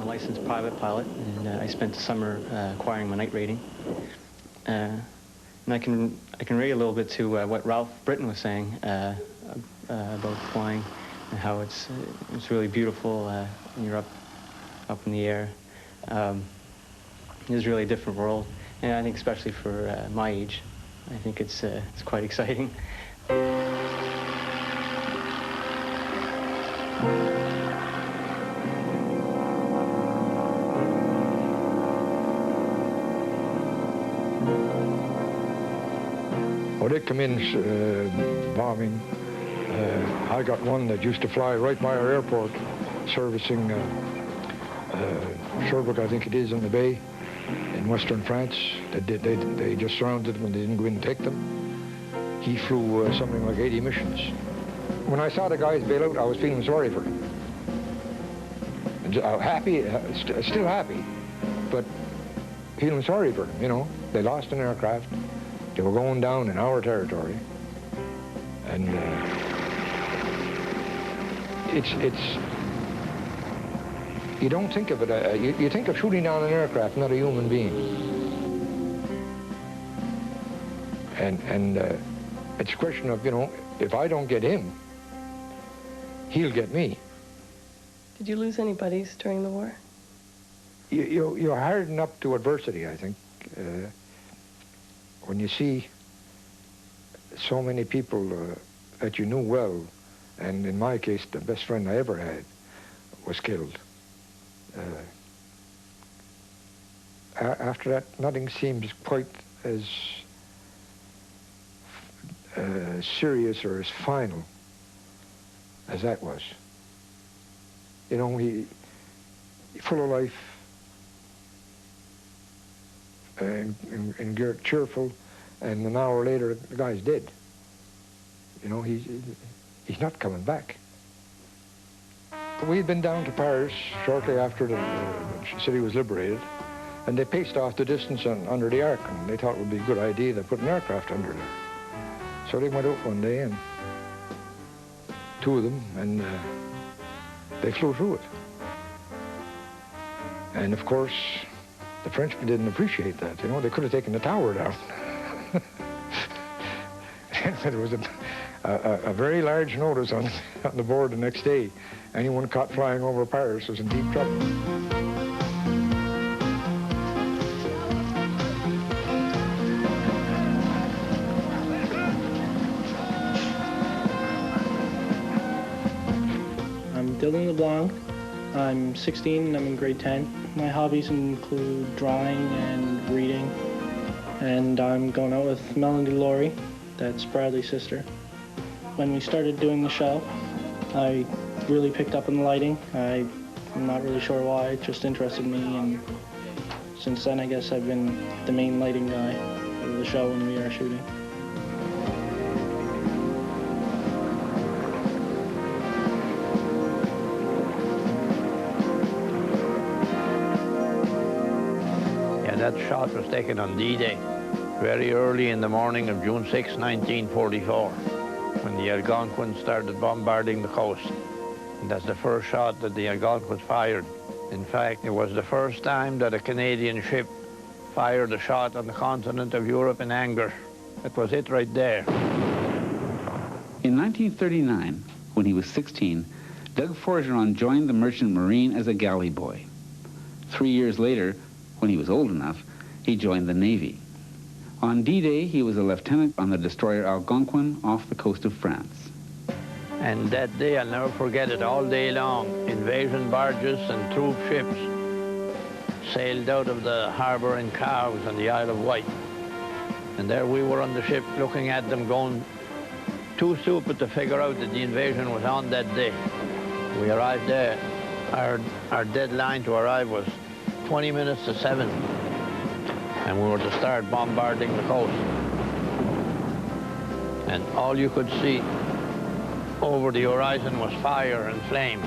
a licensed private pilot, and I spent the summer acquiring my night rating. And I can relate a little bit to what Ralph Britton was saying about flying and how it's really beautiful when you're up in the air. It is really a different world, and I think especially for my age, I think it's quite exciting. When it come in bombing, I got one that used to fly right by our airport, servicing Sherbrooke, I think it is, in the bay in western France. They just surrounded them and they didn't go in and take them. He flew something like 80 missions. When I saw the guys bail out, I was feeling sorry for them. Happy, still happy, but feeling sorry for them, you know. They lost an aircraft. They were going down in our territory. And you don't think of it, you think of shooting down an aircraft, not a human being. And it's a question of, you know, if I don't get him, he'll get me. Did you lose any buddies during the war? you harden up to adversity, I think. When you see so many people that you knew well, and in my case, the best friend I ever had was killed. After that, nothing seems quite as serious or as final as that was. You know, he full of life and cheerful, and an hour later, the guy's dead. You know, he's not coming back. We'd been down to Paris shortly after the city was liberated, and they paced off the distance under the arc, and they thought it would be a good idea to put an aircraft under there. So they went out one day, and two of them, and they flew through it. And of course, the Frenchmen didn't appreciate that. You know, they could have taken the tower down. And there was a very large notice on the board the next day. Anyone caught flying over Paris was in deep trouble. I'm Dylan LeBlanc. I'm 16 and I'm in grade 10. My hobbies include drawing and reading. And I'm going out with Melanie Laurie, that's Bradley's sister. When we started doing the show, I really picked up on the lighting. I'm not really sure why, it just interested me, and since then I guess I've been the main lighting guy of the show when we are shooting. Yeah, that shot was taken on D-Day, very early in the morning of June 6, 1944. When the Algonquins started bombarding the coast. And that's the first shot that the Algonquins fired. In fact, it was the first time that a Canadian ship fired a shot on the continent of Europe in anger. That was it right there. In 1939, when he was 16, Doug Forgeron joined the Merchant Marine as a galley boy. 3 years later, when he was old enough, he joined the Navy. On D-Day, he was a lieutenant on the destroyer Algonquin off the coast of France. And that day, I'll never forget it, all day long. Invasion barges and troop ships sailed out of the harbor in Cowes on the Isle of Wight. And there we were on the ship looking at them going too stupid to figure out that the invasion was on that day. We arrived there. Our deadline to arrive was 20 minutes to 7. And we were to start bombarding the coast. And all you could see over the horizon was fire and flame,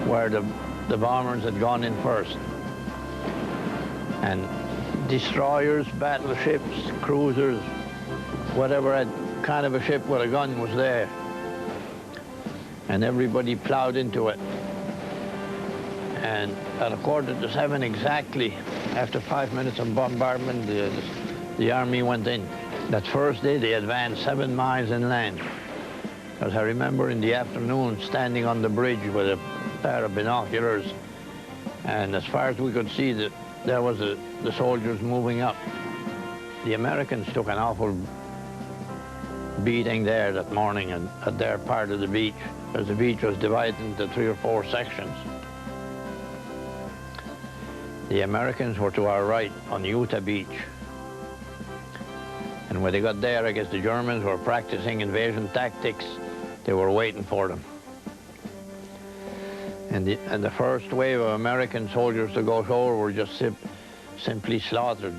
where the bombers had gone in first. And destroyers, battleships, cruisers, whatever kind of a ship with a gun was there. And everybody plowed into it. And at 7:15 exactly, after 5 minutes of bombardment, the army went in. That first day, they advanced 7 miles inland. As I remember in the afternoon, standing on the bridge with a pair of binoculars, and as far as we could see, there was the soldiers moving up. The Americans took an awful beating there that morning at their part of the beach, because the beach was divided into 3 or 4 sections. The Americans were to our right on Utah Beach. And when they got there, I guess the Germans were practicing invasion tactics. They were waiting for them. And the first wave of American soldiers to go ashore were just simply slaughtered.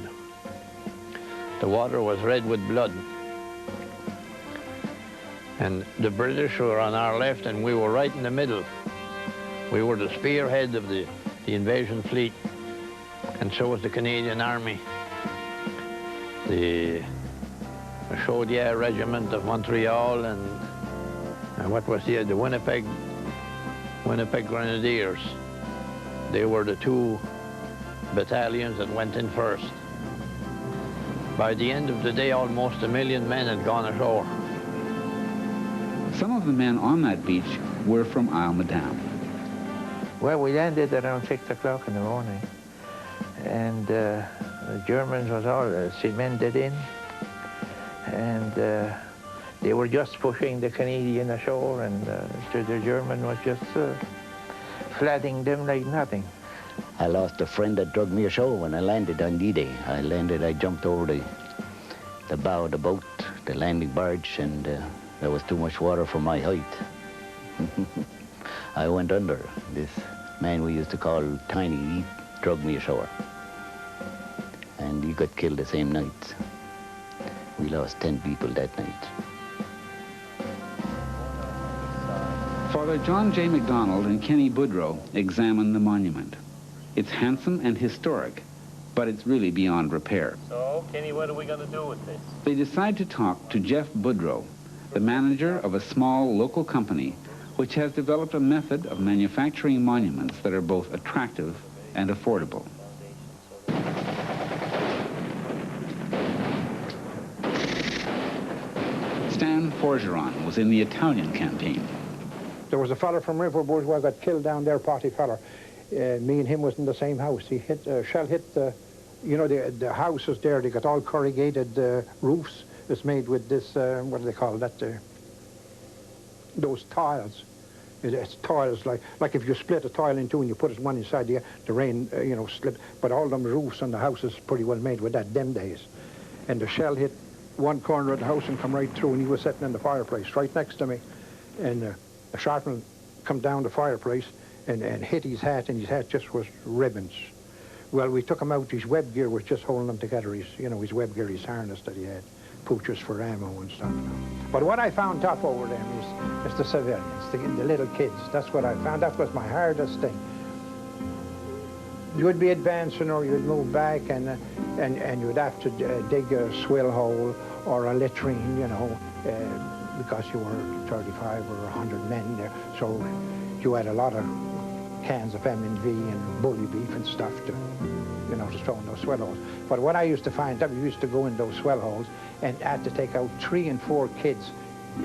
The water was red with blood. And the British were on our left, and we were right in the middle. We were the spearhead of the invasion fleet. And so was the Canadian Army. The Chaudière Regiment of Montreal and what was the Winnipeg Grenadiers. They were the 2 battalions that went in first. By the end of the day, almost 1 million men had gone ashore. Some of the men on that beach were from Isle Madame. Well, we landed around 6 o'clock in the morning. and the Germans was all cemented in, and they were just pushing the Canadian ashore, and the German was just flatting them like nothing. I lost a friend that drug me ashore when I landed on D-Day. I jumped over the bow of the boat, the landing barge, and there was too much water for my height. I went under. This man we used to call Tiny, he drugged me ashore. And he got killed the same night. We lost 10 people that night. Father John J. MacDonald and Kenny Boudreau examined the monument. It's handsome and historic, but it's really beyond repair. So, Kenny, what are we going to do with this? They decide to talk to Jeff Boudreau, the manager of a small local company which has developed a method of manufacturing monuments that are both attractive and affordable. Stan Forgeron was in the Italian campaign. There was a fella from River Bourgeois got killed down there, potty fella. Me and him was in the same house. He hit, shell hit the, you know, the houses there. They got all corrugated roofs. It's made with this, what do they call that? Those tiles. It's tiles like if you split a tile in two and you put it one inside the rain, you know, slip. But all them roofs on the houses pretty well made with that them days. And the shell hit one corner of the house and come right through, and he was sitting in the fireplace right next to me. And a sharpnel come down the fireplace and hit his hat, and his hat just was ribbons. Well, we took him out. His web gear was just holding him together. His web gear, his harness that he had, pooches for ammo and stuff. But what I found tough over them is the civilians, the little kids. That's what I found. That was my hardest thing. You would be advancing, or you'd move back, and you'd have to dig a swill hole or a latrine, you know, because you were 35 or 100 men there. So you had a lot of cans of M&V and bully beef and stuff to, you know, to throw in those swell holes. But what I used to find, that we used to go in those swell holes and had to take out 3 and 4 kids,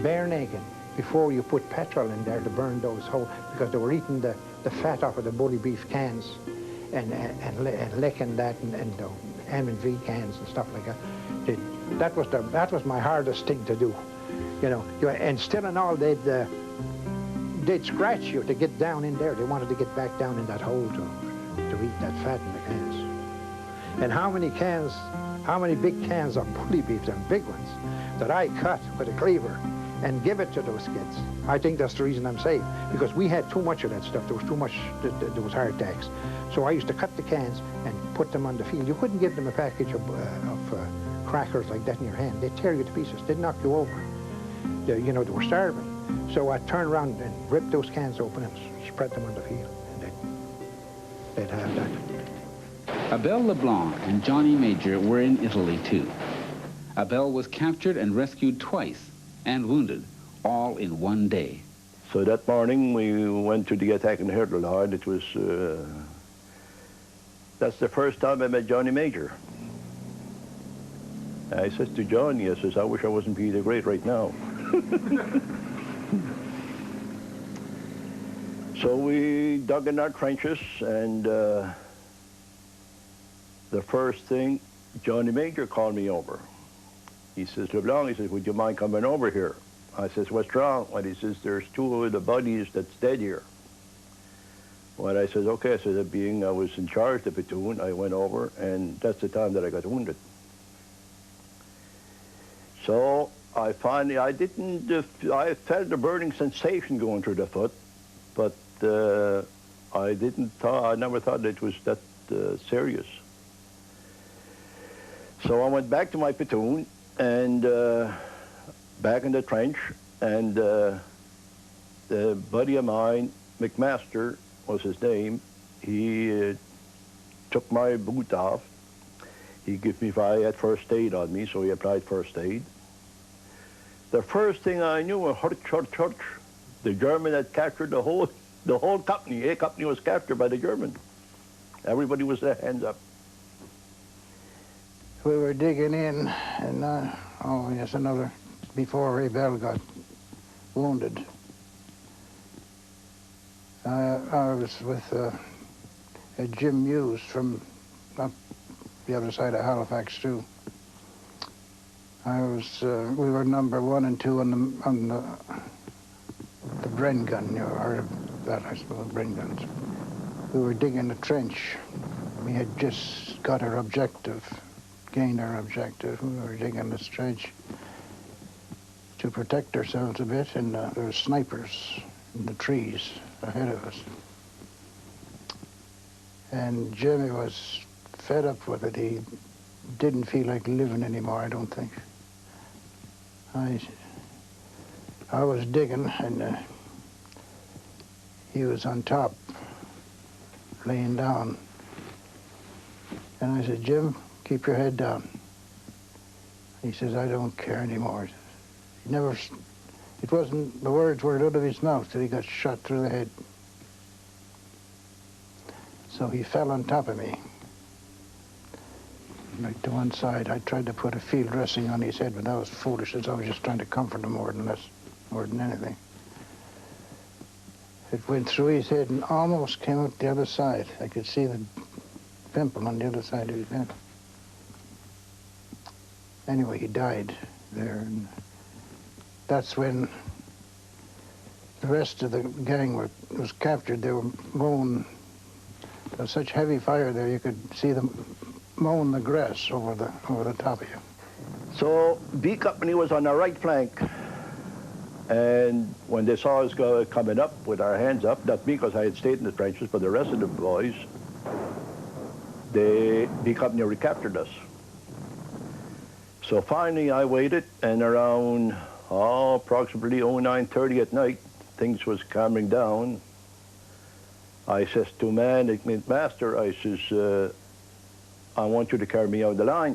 bare naked, before you put petrol in there to burn those holes, because they were eating the fat off of the bully beef cans and licking that and the M&V cans and stuff like that. That was my hardest thing to do, you know. And still and all, they'd scratch you to get down in there. They wanted to get back down in that hole to eat that fat in the cans. And how many big cans of bully beef, them big ones, that I cut with a cleaver and give it to those kids. I think that's the reason I'm safe, because we had too much of that stuff. There was too much, there was heart attacks. So I used to cut the cans and put them on the field. You couldn't give them a package of crackers like that in your hand. They'd tear you to pieces. They'd knock you over. They were starving. So I'd turn around and rip those cans open and spread them on the field. And they'd have that. Abel LeBlanc and Johnny Major were in Italy too. Abel was captured and rescued twice and wounded, all in one day. So that morning we went to the attack in Herdelard. It was, that's the first time I met Johnny Major. I said to Johnny, I says, I wish I wasn't Peter Great right now. So we dug in our trenches, and the first thing, Johnny Major called me over. He says, LeBlanc, he says, would you mind coming over here? I says, what's wrong? And he says, there's 2 of the buddies that's dead here. Well, I says, okay. I said, being I was in charge of the platoon, I went over, and that's the time that I got wounded. So I finally, I felt a burning sensation going through the foot, but I never thought it was that serious. So I went back to my platoon, and back in the trench, and the buddy of mine, McMaster was his name, he took my boot off. He gave me, I had first aid on me, so he applied first aid. The first thing I knew was hurch. The German had captured the whole company. A company was captured by the German. Everybody was there, hands up. We were digging in, and another, before Abel got wounded. I was with Jim Muse from up the other side of Halifax too. We were number 1 and 2 on the Bren gun. You heard of that, I suppose, Bren guns. We were digging a trench. We had just got our objective, gained our objective. We were digging this trench to protect ourselves a bit, and there were snipers in the trees ahead of us. And Jimmy was fed up with it. He didn't feel like living anymore, I don't think. I was digging, and he was on top, laying down. And I said, Jim, keep your head down. He says, I don't care anymore. He never, it wasn't, the words weren't out of his mouth till he got shot through the head. So he fell on top of me, like to one side. I tried to put a field dressing on his head, but that was foolishness. I was just trying to comfort him more than anything. It went through his head and almost came out the other side. I could see the pimple on the other side of his head. Anyway, he died there, and that's when the rest of the gang was captured. They were mowing. There was such heavy fire there, you could see them mowing the grass over the top of you. So B Company was on our right flank, and when they saw us coming up with our hands up, not because I had stayed in the trenches, but the rest of the boys, B Company recaptured us. So finally I waited, and around approximately 09:30 at night, things was calming down. I says to man, it meant master, I says, I want you to carry me out the line.